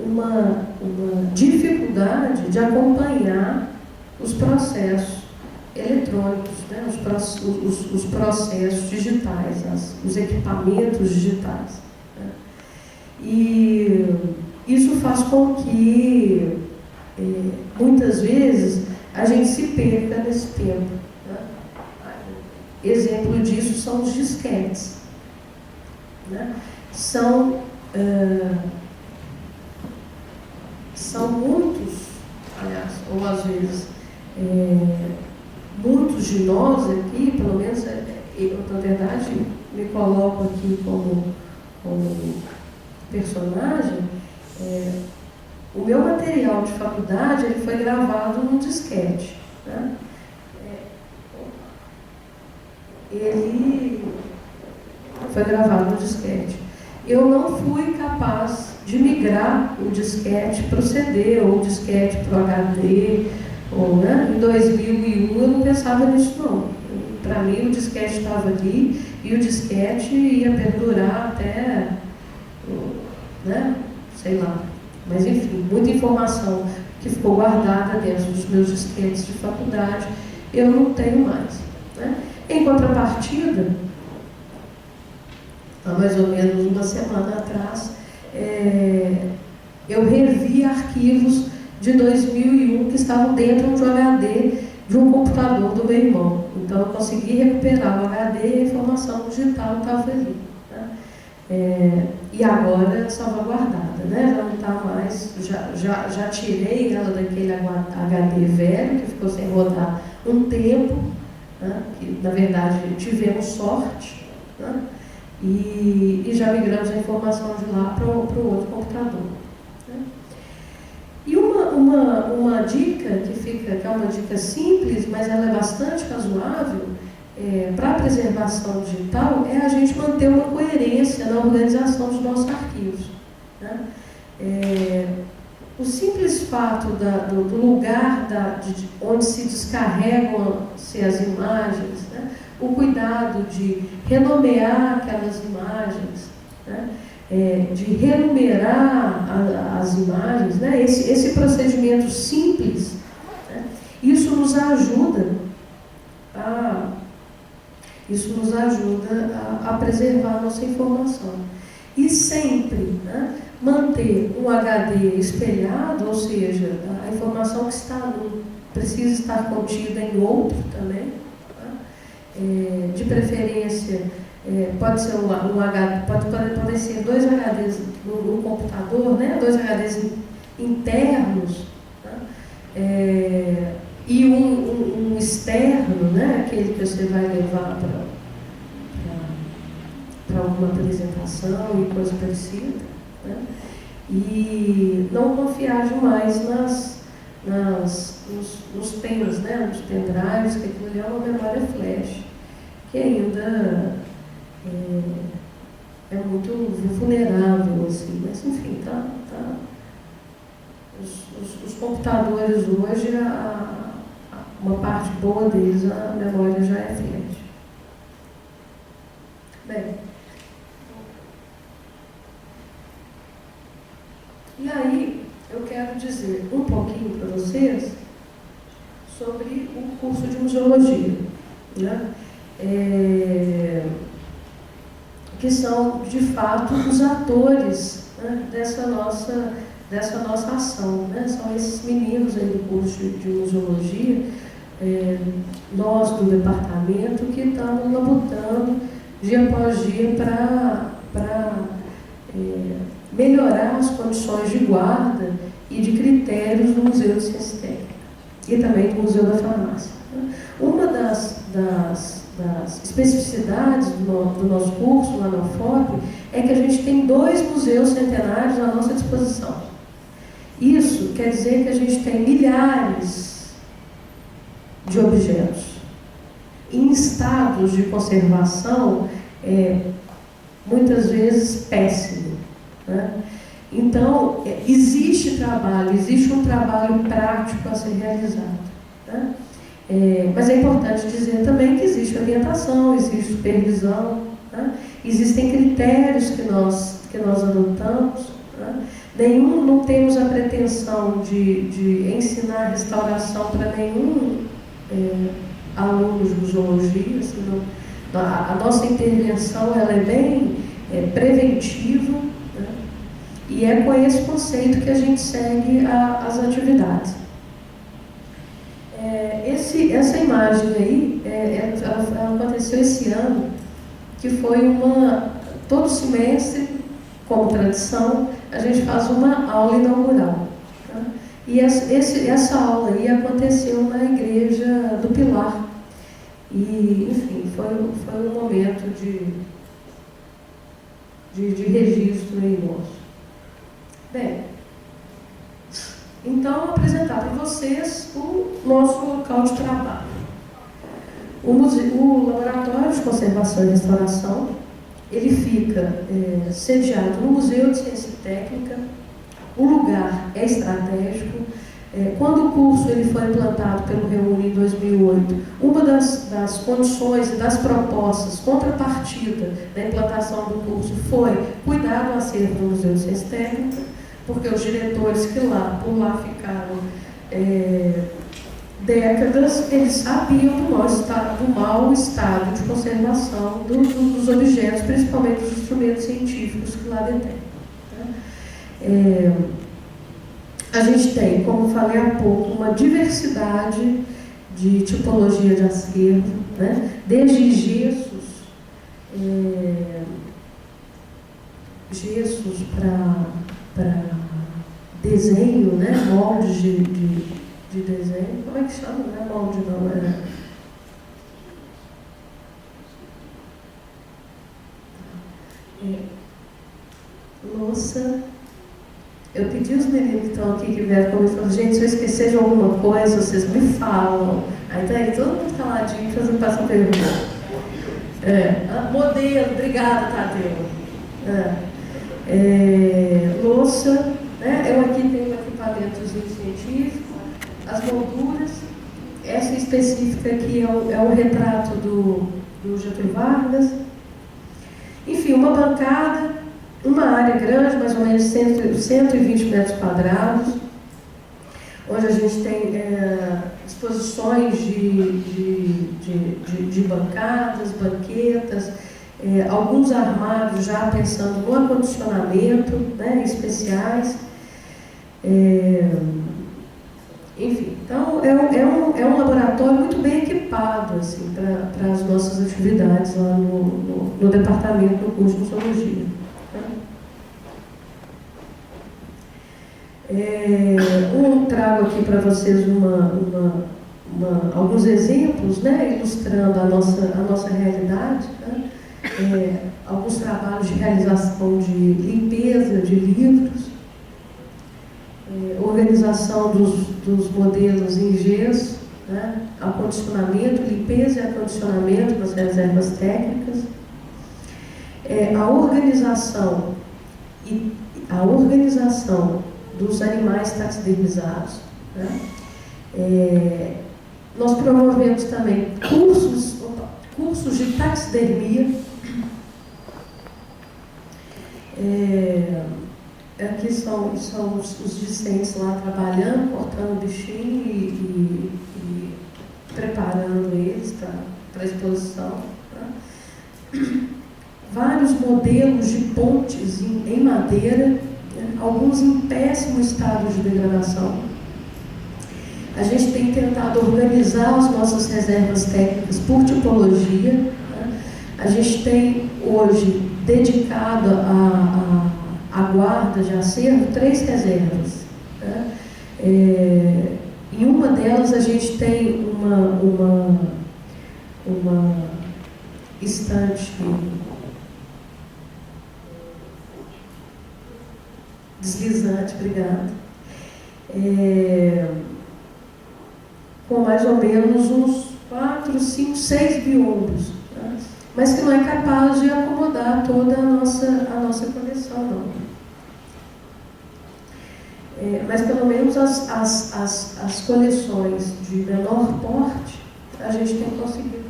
uma dificuldade de acompanhar os processos eletrônicos, né, os processos digitais, os equipamentos digitais. Né? E isso faz com que, muitas vezes, a a gente se perca nesse tempo. Né? Exemplo disso são os disquetes. Né? São muitos, aliás, ou às vezes, muitos de nós aqui, pelo menos, eu, na verdade, me coloco aqui como personagem. O meu material de faculdade ele foi gravado num disquete. Né? Ele foi gravado no disquete. Eu não fui capaz de migrar o disquete para o CD, ou o disquete para o HD, ou, né? Em 2001 eu não pensava nisso não. Para mim o disquete estava ali e o disquete ia perdurar até, né? Sei lá. Mas enfim, muita informação que ficou guardada dentro dos meus disquetes de faculdade, eu não tenho mais. Né? Em contrapartida, há mais ou menos uma semana atrás, eu revi arquivos de 2001 que estavam dentro de um HD de um computador do meu irmão. Então eu consegui recuperar o HD e a informação digital estava ali. Né? E agora é salvaguardada, né? Já não está mais, já tirei ela daquele HD velho que ficou sem rodar um tempo, né? Que na verdade tivemos sorte, né? E já migramos a informação de lá para o outro computador. Né? E uma dica que é uma dica simples, mas ela é bastante razoável, para a preservação digital, é a gente manter uma coerência na organização dos nossos arquivos. Né? O simples fato do lugar onde se descarregam-se as imagens, né? O cuidado de renomear aquelas imagens, né? De renumerar as imagens, né? Esse procedimento simples, né? Isso nos ajuda a preservar a nossa informação. E sempre, né, manter um HD espelhado, ou seja, a informação que está num precisa estar contida em outro também. Tá? De preferência, pode ser podem ser dois HDs no computador, né, dois HDs internos, tá? E um externo, né, aquele que você vai levar para alguma apresentação e coisa parecida. Né? E não confiar demais nos pens, né, nos pendrives, que aquilo ali é uma memória flash, que ainda é muito vulnerável, assim, mas enfim, tá. Os computadores hoje, uma parte boa deles, a memória já é flash. Bem, e aí eu quero dizer um pouquinho para vocês sobre o curso de museologia, né? Que são, de fato, os atores, né, dessa nossa ação. Né? São esses meninos aí do curso de museologia, nós do departamento, que estamos labutando dia após dia para melhorar as condições de guarda e de critérios do Museu de Ciência Técnica e também do Museu da Farmácia. Uma das especificidades do nosso curso lá na UFOP é que a gente tem 2 museus centenários à nossa disposição. Isso quer dizer que a gente tem milhares de objetos em estados de conservação muitas vezes péssimo. Né? Então, existe um trabalho prático a ser realizado. Né? Mas é importante dizer também que existe orientação, existe supervisão, né? Existem critérios que nós adotamos. Né? Não temos a pretensão de ensinar restauração para nenhum aluno de museologia, senão a nossa intervenção ela é bem preventiva, né? E é com esse conceito que a gente segue as atividades. essa imagem aí, ela aconteceu esse ano, que foi todo semestre, como tradição, a gente faz uma aula inaugural. Tá? E essa aula aí aconteceu na Igreja do Pilar. E, enfim, foi um momento de registro aí nosso. Bem, então, apresentar para vocês o nosso local de trabalho. O Laboratório de Conservação e Restauração, ele fica sediado no Museu de Ciência e Técnica. O lugar é estratégico. Quando o curso ele foi implantado pelo Reúne em 2008, uma das condições e das propostas, contrapartida da implantação do curso, foi cuidar do acervo do Museu de Ciência e Técnica, porque os diretores que por lá ficaram décadas, eles sabiam do mau estado de conservação dos objetos, principalmente dos instrumentos científicos que lá detêm. A gente tem, como falei há pouco, uma diversidade de tipologia de acervo, né? Desde gessos para desenho, né? Moldes de desenho. Como é que chama? Não é molde, não. Louça. Eu pedi os meninos que estão aqui, que vieram comigo, falando, gente, se eu esquecer de alguma coisa, vocês me falam. Aí tá aí todo mundo caladinho, fazendo passar pergunta. Modelo, obrigada, Tadeu. Louça, né? Eu aqui tenho um equipamentozinho científico, as molduras, essa específica aqui é o retrato do Getúlio Vargas. Enfim, uma bancada, uma área grande, mais ou menos 120 metros quadrados, onde a gente tem exposições de bancadas, banquetas, alguns armários já pensando no acondicionamento, né, especiais. Enfim, então é um laboratório muito bem equipado assim, para as nossas atividades lá no departamento do curso de Museologia. Trago aqui para vocês alguns exemplos, né, ilustrando a nossa realidade, né? Alguns trabalhos de realização de limpeza de livros, organização dos modelos em gesso, né? Acondicionamento, limpeza e acondicionamento das reservas técnicas, a organização dos animais taxidermizados. Né? Nós promovemos também cursos de taxidermia. Aqui são os discentes lá trabalhando, cortando o bichinho e preparando eles para a exposição. Né? Vários modelos de pontes em madeira, alguns em péssimo estado de degradação. A gente tem tentado organizar as nossas reservas técnicas por tipologia. Né? A gente tem hoje dedicado à guarda de acervo 3 reservas. Né? Em uma delas a gente tem uma estante deslizante, obrigada, com mais ou menos uns 4, 5, 6 biombos, né? Mas que não é capaz de acomodar toda a nossa coleção, não. Mas pelo menos as coleções de menor porte, a gente tem conseguido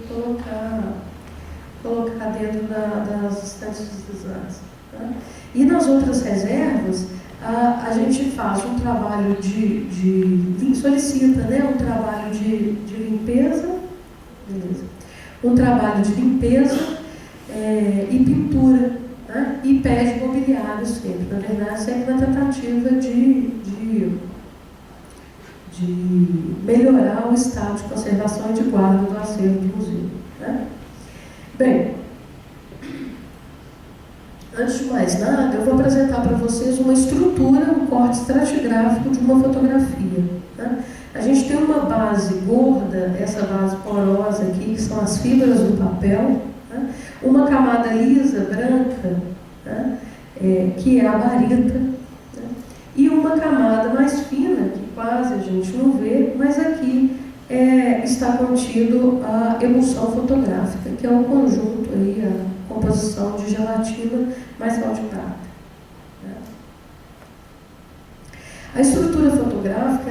colocar dentro das estantes deslizantes. Tá? E nas outras reservas, a gente faz um trabalho solicita, né, um trabalho de limpeza, beleza. Um trabalho de limpeza e pintura, né, e pede mobiliário sempre, na verdade, sempre na tentativa de melhorar o estado de conservação e de guarda do acervo do museu, né? Bem, antes de mais nada, eu vou apresentar para vocês uma estrutura, um corte estratigráfico de uma fotografia, né? A gente tem uma base gorda, essa base porosa aqui, que são as fibras do papel, né? Uma camada lisa, branca, né? Que é a barita, né? E uma camada mais fina, que quase a gente não vê, mas aqui está contido a emulsão fotográfica, que é o conjunto, aí, a composição de gelatina mais sal de prata, né? A estrutura fotográfica,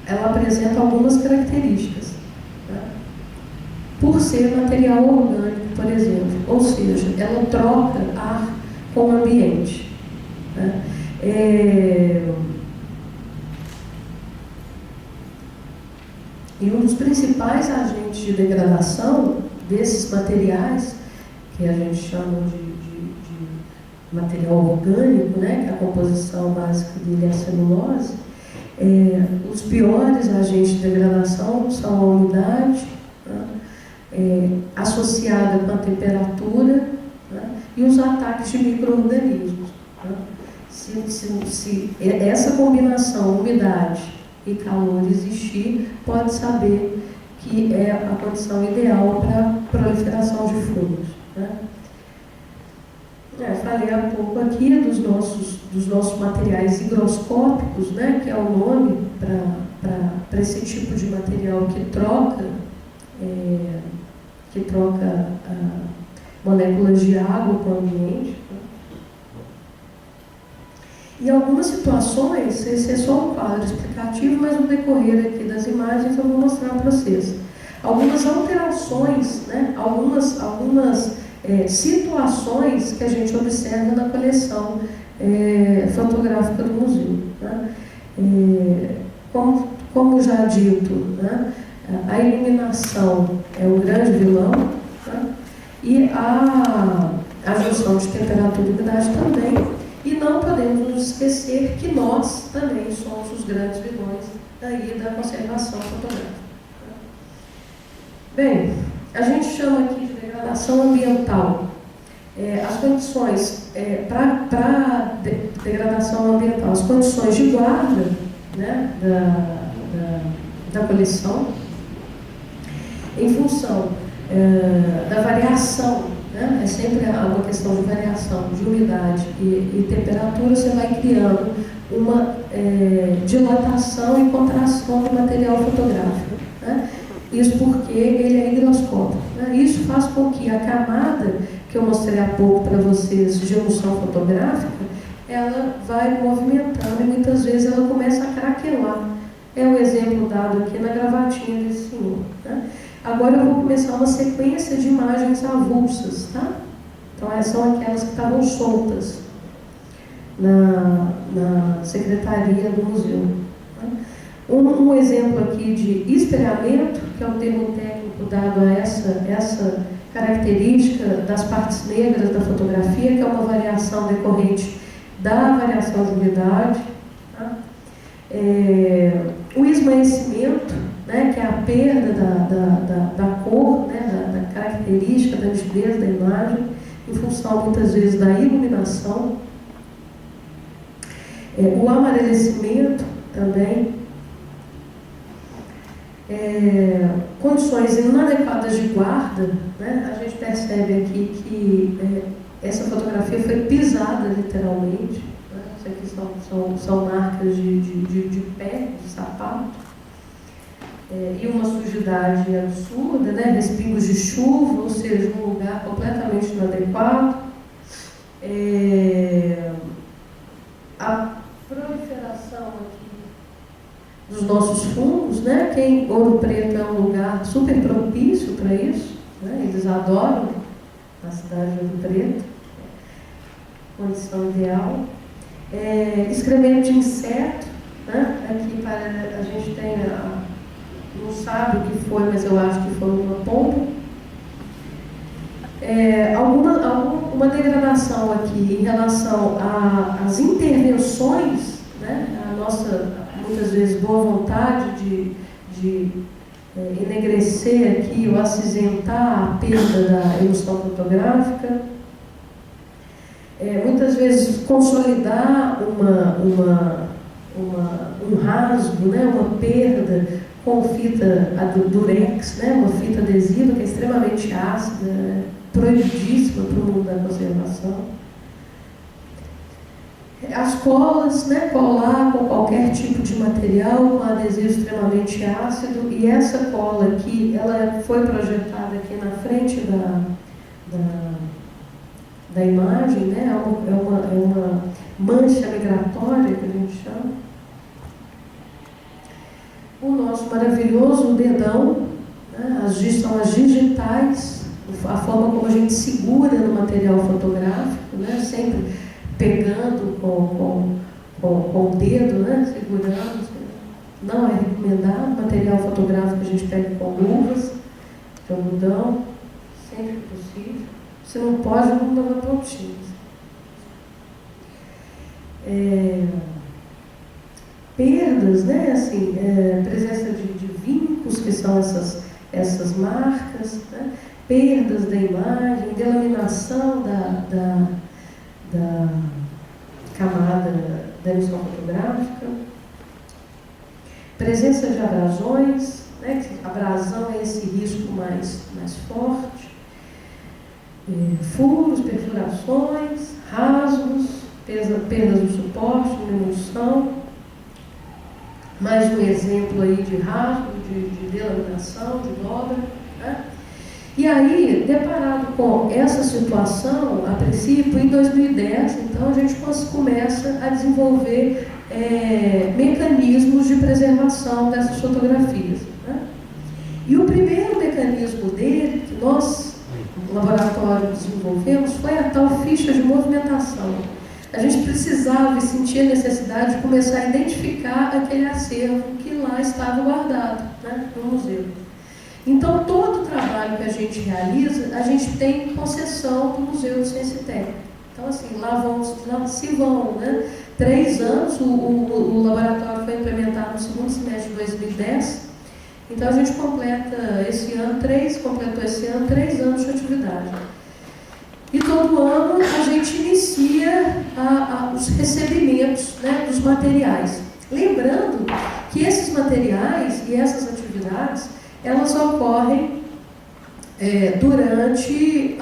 ela apresenta algumas características, né? Por ser material orgânico, por exemplo, ou seja, ela troca ar com o ambiente, né? E um dos principais agentes de degradação desses materiais, que a gente chama de material orgânico, né, que a composição básica dele é a celulose, os piores agentes de degradação são a umidade, né, associada com a temperatura, né, e os ataques de micro-organismos, né. Se essa combinação, umidade e calor existir, pode saber que é a condição ideal para a proliferação de fungos, né. Falei há pouco aqui dos nossos materiais higroscópicos, né, que é o nome para esse tipo de material que troca moléculas de água com o ambiente. Em algumas situações, esse é só um quadro explicativo, mas no decorrer aqui das imagens eu vou mostrar para vocês algumas alterações, né, algumas situações que a gente observa na coleção fotográfica do museu, né? Como já dito, né, a iluminação é o grande vilão, né, e a junção de temperatura e umidade também. E não podemos nos esquecer que nós também somos os grandes vilões daí da conservação fotográfica. Bem, a gente chama aqui de degradação ambiental. As condições para degradação ambiental, as condições de guarda, né, da coleção, em função da variação, né, é sempre uma questão de variação de umidade e temperatura, você vai criando uma dilatação e contração do material fotográfico, né? Isso porque ele é higroscópico, né? Isso faz com que a camada que eu mostrei há pouco para vocês de emulsão fotográfica, ela vai movimentando e muitas vezes ela começa a craquelar. É o exemplo dado aqui na gravatinha desse senhor, né? Agora eu vou começar uma sequência de imagens avulsas, tá? Então essas são aquelas que estavam soltas na secretaria do museu, tá? Um exemplo aqui de espelhamento, que é o termo técnico dado a essa característica das partes negras da fotografia, que é uma variação decorrente da variação de umidade, tá? O esmaecimento, né, que é a perda da cor, né, da característica, da nitidez da imagem, em função muitas vezes da iluminação. O amarelecimento também. Condições inadequadas de guarda, né? A gente percebe aqui que essa fotografia foi pisada literalmente, né? Isso aqui são marcas de pé, de sapato, e uma sujidade absurda, né? Respingos de chuva, ou seja, um lugar completamente inadequado. A proliferação aqui dos nossos fungos, né? Que em Ouro Preto é um lugar super propício para isso, né? Eles adoram a cidade de Ouro Preto, condição ideal. Excremento de inseto, né? Aqui a gente tem, não sabe o que foi, mas eu acho que foi uma pomba. Uma degradação aqui em relação às intervenções né? A nossa, muitas vezes, boa vontade de enegrecer aqui ou acinzentar a perda da emoção fotográfica, muitas vezes consolidar um rasgo, né? Uma perda com fita durex, né? Uma fita adesiva que é extremamente ácida, proibidíssima para o mundo da conservação. As colas, né? Colar com qualquer tipo de material com adesivo extremamente ácido, e essa cola aqui, ela foi projetada aqui na frente da imagem, né? É uma mancha migratória que a gente chama. O nosso maravilhoso dedão, né? São as digitais, a forma como a gente segura no material fotográfico, né? Sempre pegando com o dedo, né? Segurando. Não é recomendado. Material fotográfico a gente pega com luvas de algodão, sempre que possível. Se não pode, não dá pontinhos. Perdas, né? Assim, presença de vincos, que são essas marcas, né? Perdas da imagem, delaminação da camada da emissão fotográfica, presença de abrasões, né? Abrasão é esse risco mais forte, furos, perfurações, rasgos, perdas do suporte, uma emulsão. Mais um exemplo aí de rasgo, de delaminação, de dobra, né? E aí, deparado com essa situação, a princípio, em 2010, então a gente começa a desenvolver mecanismos de preservação dessas fotografias, né? E o primeiro mecanismo dele, que nós, no laboratório, desenvolvemos, foi a tal ficha de movimentação. A gente precisava e sentia a necessidade de começar a identificar aquele acervo que lá estava guardado, né, no museu. Então, todo o trabalho que a gente realiza, a gente tem concessão do Museu de Ciência e Técnica. Então, assim, se vão, né, 3 anos, o laboratório foi implementado no segundo semestre de 2010, então a gente completa esse ano, completou esse ano 3 anos de atividade. E todo ano a gente inicia os recebimentos, né, dos materiais. Lembrando que esses materiais e essas atividades, elas ocorrem durante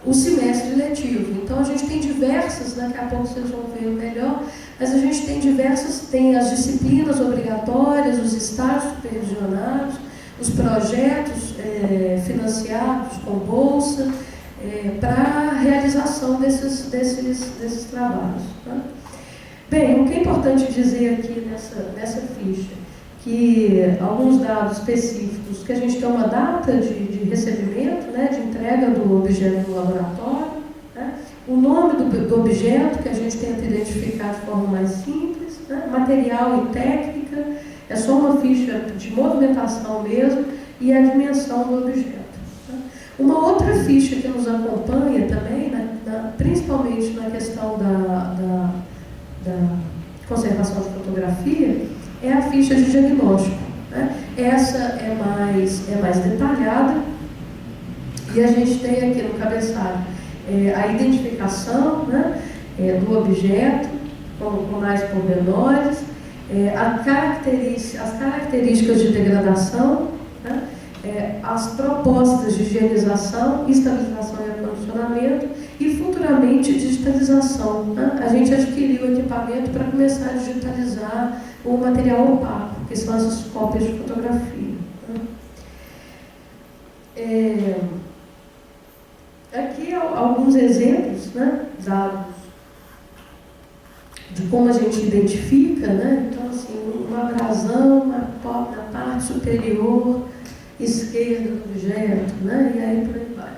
o semestre letivo. Então, a gente tem diversas, daqui a pouco vocês vão ver melhor, mas a gente tem as disciplinas obrigatórias, os estágios supervisionados, os projetos financiados com bolsa, para a realização desses trabalhos. Tá? Bem, o que é importante dizer aqui nessa ficha, que alguns dados específicos, que a gente tem uma data de recebimento, né, de entrega do objeto no laboratório, né, o nome do objeto, que a gente tenta identificar de forma mais simples, né, material e técnica, é só uma ficha de movimentação mesmo, e a dimensão do objeto. Uma outra ficha que nos acompanha também, principalmente na questão da conservação de fotografia, é a ficha de diagnóstico, né? Essa é mais detalhada, e a gente tem aqui no cabeçalho a identificação, né, do objeto com mais pormenores, as características de degradação, né? As propostas de higienização, estabilização e acondicionamento e futuramente digitalização, né? A gente adquiriu equipamento para começar a digitalizar o material opaco, que são as cópias de fotografia, né? Aqui alguns exemplos, né, dados de como a gente identifica, né? Então, assim, uma abrasão na parte superior esquerda do objeto, né? E aí por aí vai.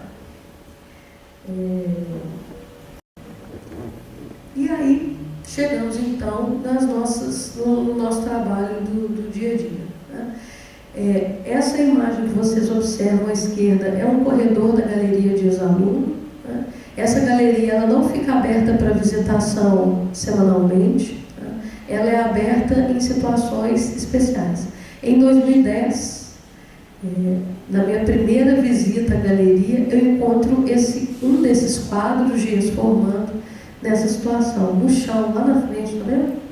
E aí chegamos então no nosso trabalho do dia a dia, né? Essa imagem que vocês observam à esquerda é um corredor da galeria de ex-aluno, né? Essa galeria ela não fica aberta para visitação semanalmente, né? ela é aberta em situações especiais. Em 2010, na minha primeira visita à galeria, eu encontro um desses quadros de formando nessa situação, no chão, lá na frente, tá vendo?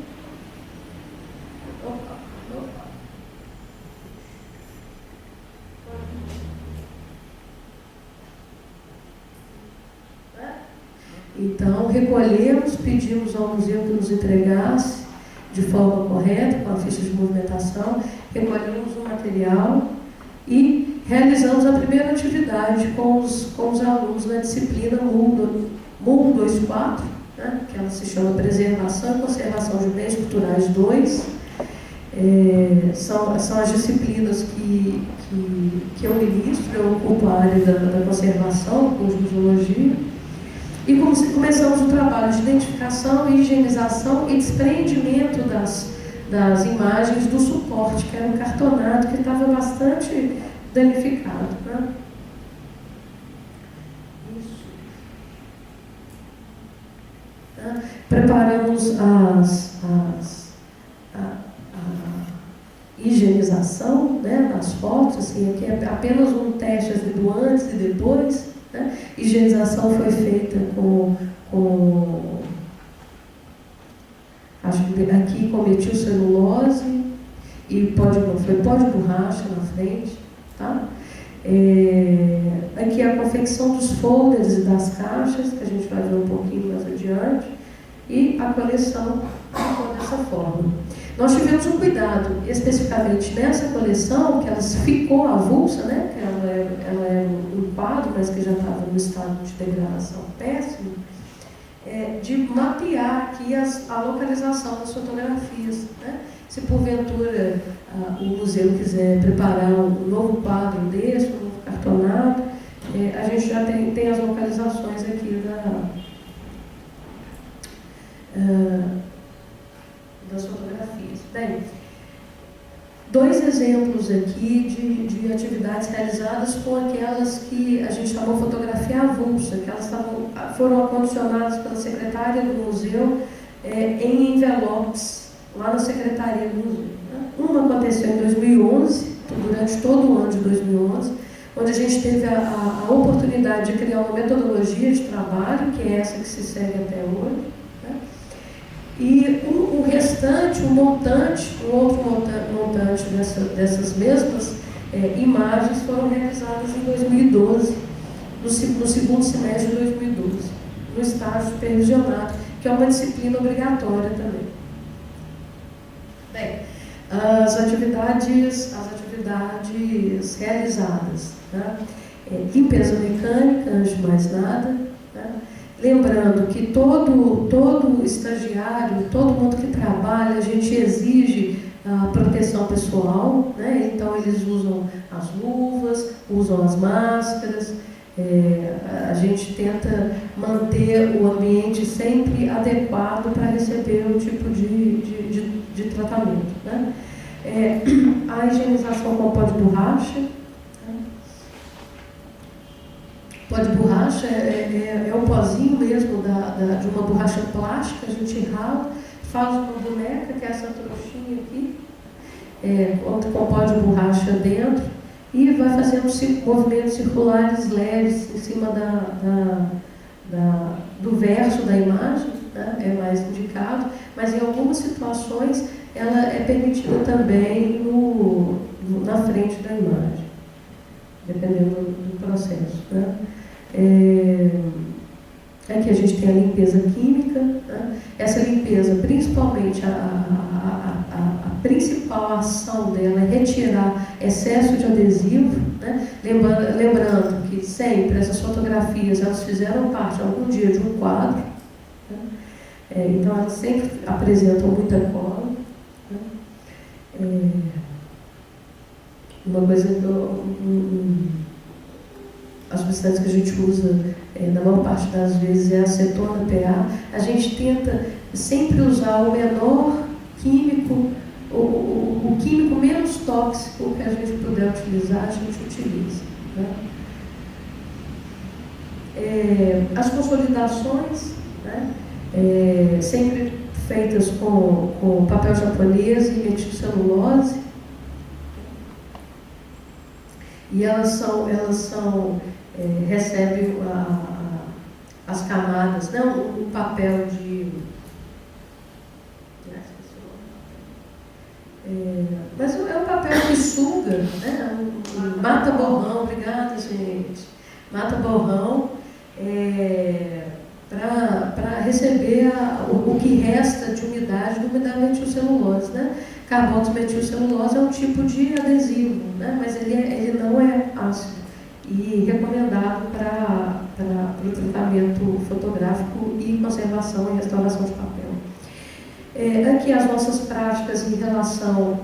Então, recolhemos, pedimos ao museu que nos entregasse de forma correta, com a ficha de movimentação, recolhemos o material e realizamos a primeira atividade com os alunos na disciplina MUL 24, né, que ela se chama Preservação e Conservação de Bens Culturais 2. São as disciplinas que eu ministro, eu ocupo a área da conservação, com museologia. E começamos o trabalho de identificação, higienização e desprendimento das imagens do suporte, que era um cartonado que estava bastante danificado. Né? Isso. Tá? Preparamos a higienização, né, das fotos, assim, aqui é apenas um teste do antes e depois. Né? Higienização foi feita acho que aqui com metilcelulose e pó de borracha na frente, tá? Aqui a confecção dos folders e das caixas, que a gente vai ver um pouquinho mais adiante, e a coleção ficou dessa forma. Nós tivemos um cuidado, especificamente nessa coleção, que ela ficou avulsa, né? Que ela é um quadro, mas que já estava no estado de degradação péssimo, de mapear aqui a localização das fotografias. Né? Se porventura o museu quiser preparar um novo quadro desse, um novo cartonado, a gente já tem as localizações aqui das fotografias. Bem, dois exemplos aqui de atividades realizadas com aquelas que a gente chamou fotografia avulsa, que elas foram acondicionadas pela secretária do museu em envelopes, lá na secretaria do museu. Né? Uma aconteceu em 2011, durante todo o ano de 2011, onde a gente teve a oportunidade de criar uma metodologia de trabalho, que é essa que se segue até hoje. E o restante, um outro montante dessas mesmas imagens foram realizadas em 2012, no segundo semestre de 2012, no estágio supervisionado, que é uma disciplina obrigatória também. Bem, as atividades realizadas, né? Limpeza mecânica, antes de mais nada, né? Lembrando que todo estagiário, todo mundo que trabalha, a gente exige a proteção pessoal, né? Então eles usam as luvas, usam as máscaras, a gente tenta manter o ambiente sempre adequado para receber o tipo de tratamento. Né? A higienização com pó de borracha. Pó de borracha é o pozinho mesmo de uma borracha plástica, a gente rala, faz uma boneca, que é essa trouxinha aqui, com pó de borracha dentro, e vai fazendo movimentos circulares leves em cima do verso da imagem, né? É mais indicado, mas em algumas situações ela é permitida também na frente da imagem, dependendo do processo. Né? Aqui a gente tem a limpeza química. Né? Essa limpeza, principalmente, a principal ação dela é retirar excesso de adesivo. Né? Lembrando que sempre essas fotografias elas fizeram parte algum dia de um quadro. Né? Então elas sempre apresentam muita cola. Né? Uma coisa que as substâncias que a gente usa, na maior parte das vezes, é acetona PA. A gente tenta sempre usar o menor químico, o químico menos tóxico que a gente puder utilizar, a gente utiliza. Né? As consolidações, né? Sempre feitas com papel japonês e metilcelulose. E elas recebem as camadas, não, um papel de... mas é um papel que suga, né? Mata borrão, obrigada, gente. Mata borrão para receber o que resta de umidade da metilcelulose, né? Carbono de metilcelulose é um tipo de adesivo, né? Mas ele não é ácido e recomendado para o tratamento fotográfico e conservação e restauração de papel. Aqui as nossas práticas em relação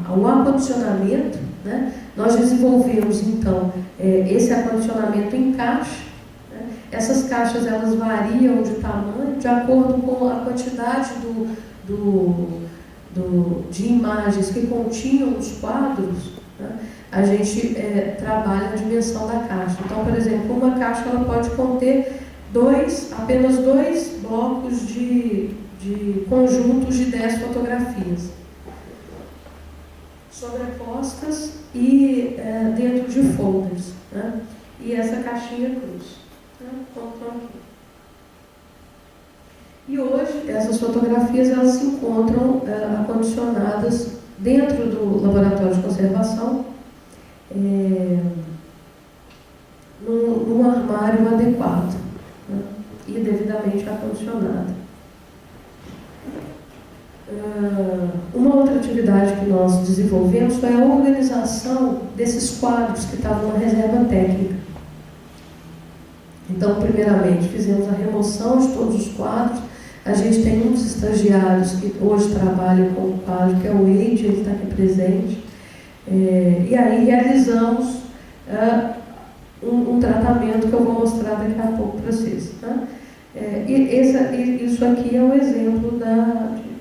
ao acondicionamento, né? Nós desenvolvemos então esse acondicionamento em caixa. Né? Essas caixas elas variam de tamanho de acordo com a quantidade de imagens que continham os quadros. Né? A gente trabalha a dimensão da caixa. Então, por exemplo, uma caixa ela pode conter apenas dois blocos de conjuntos de 10 fotografias sobrepostas e dentro de folders, né? E essa caixinha cruz, né? E hoje essas fotografias elas se encontram acondicionadas dentro do laboratório de conservação num armário adequado, né? E devidamente acondicionado. Uma outra atividade que nós desenvolvemos foi a organização desses quadros que estavam na reserva técnica. Então, primeiramente, fizemos a remoção de todos os quadros. A gente tem uns estagiários que hoje trabalham com o quadro, que é o Eide, ele está aqui presente. E aí realizamos um tratamento que eu vou mostrar daqui a pouco para vocês. Tá? Isso aqui é um exemplo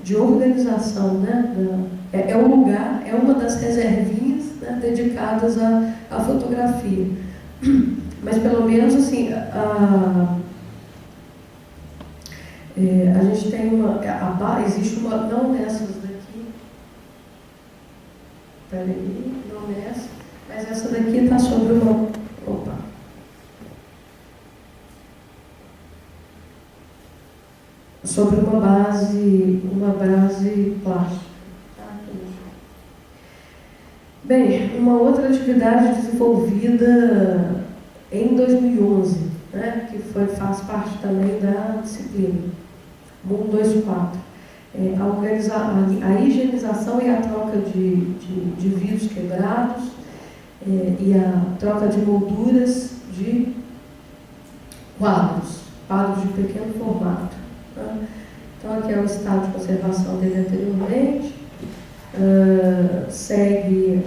de organização, né? É um lugar, é uma das reservinhas, né, dedicadas à fotografia. Mas pelo menos assim, a gente tem existe uma, não nessas daqui, peraí, não nessa, mas essa daqui está sobre uma, sobre uma base plástica. Bem, uma outra atividade desenvolvida em 2011, né, que faz parte também da disciplina, MUN 24, a higienização e a troca de vidros quebrados e a troca de molduras de quadros de pequeno formato. Então aqui é o estado de conservação dele anteriormente, segue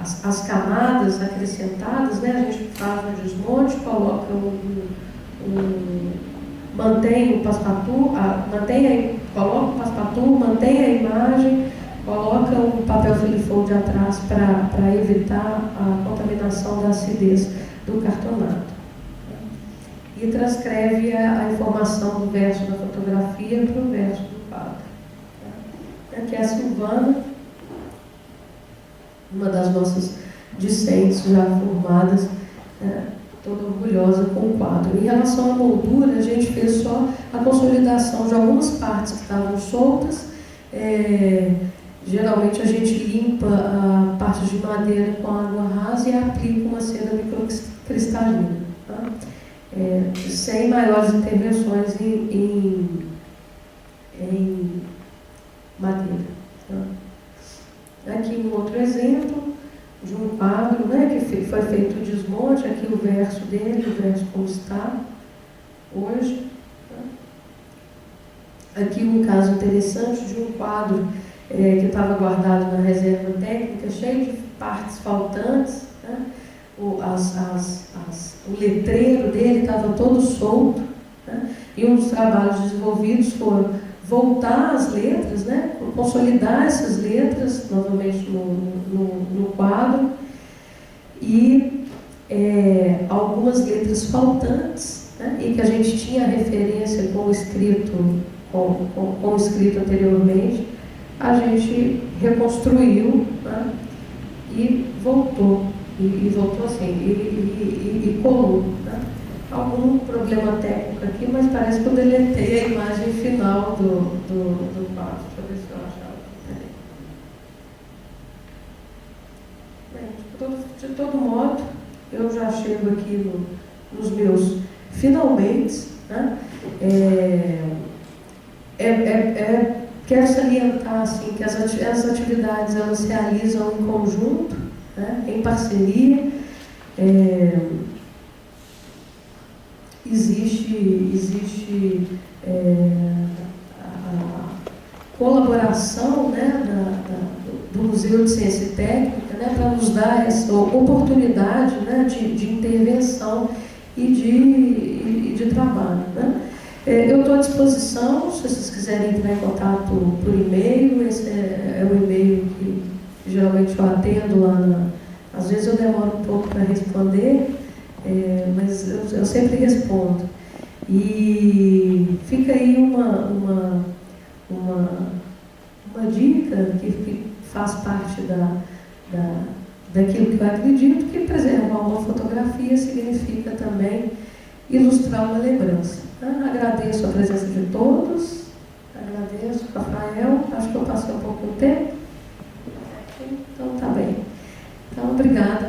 as camadas acrescentadas, né? A gente faz um desmonte, coloca mantém o passepartout, coloca o passepartout, mantém a imagem, coloca o papel filifold atrás para evitar a contaminação da acidez do cartonato. E transcreve a informação do verso da fotografia para o verso do quadro. Aqui é a Silvana, uma das nossas discentes já formadas, toda orgulhosa com o quadro. Em relação à moldura, a gente fez só a consolidação de algumas partes que estavam soltas. Geralmente a gente limpa a parte de madeira com água rasa e aplica uma cera microcristalina. Tá? Sem maiores intervenções em madeira. Tá? Aqui um outro exemplo de um quadro, né, que foi feito o desmonte, aqui o verso dele, o verso como está hoje. Tá? Aqui um caso interessante de um quadro que estava guardado na reserva técnica, cheio de partes faltantes. Né? O letreiro dele estava todo solto, né? E um dos trabalhos desenvolvidos foram voltar as letras, né? Consolidar essas letras novamente no quadro e algumas letras faltantes né, e que a gente tinha referência com o escrito, com o escrito anteriormente, a gente reconstruiu, né, e voltou, e voltou assim, e colou. Né? Algum problema técnico aqui, mas parece que eu deletei a imagem final do quadro. Deixa eu ver se eu achava. Bem, de todo modo, eu já chego aqui nos meus finalmente, né? Quero salientar assim, que as atividades elas se realizam em conjunto, né? Em parceria. Existe a colaboração, né, do Museu de Ciência e Técnica, né, para nos dar essa oportunidade, né, de intervenção e de trabalho. Né. Eu estou à disposição, se vocês quiserem entrar em contato por e-mail. Esse é o e-mail que geralmente eu atendo lá. Às vezes eu demoro um pouco para responder, mas eu sempre respondo. E fica aí uma dica que faz parte daquilo que eu acredito, que preservar uma fotografia significa também ilustrar uma lembrança. Agradeço a presença de todos, agradeço, Rafael, acho que eu passei um pouco do tempo, então tá bem. Então, obrigada.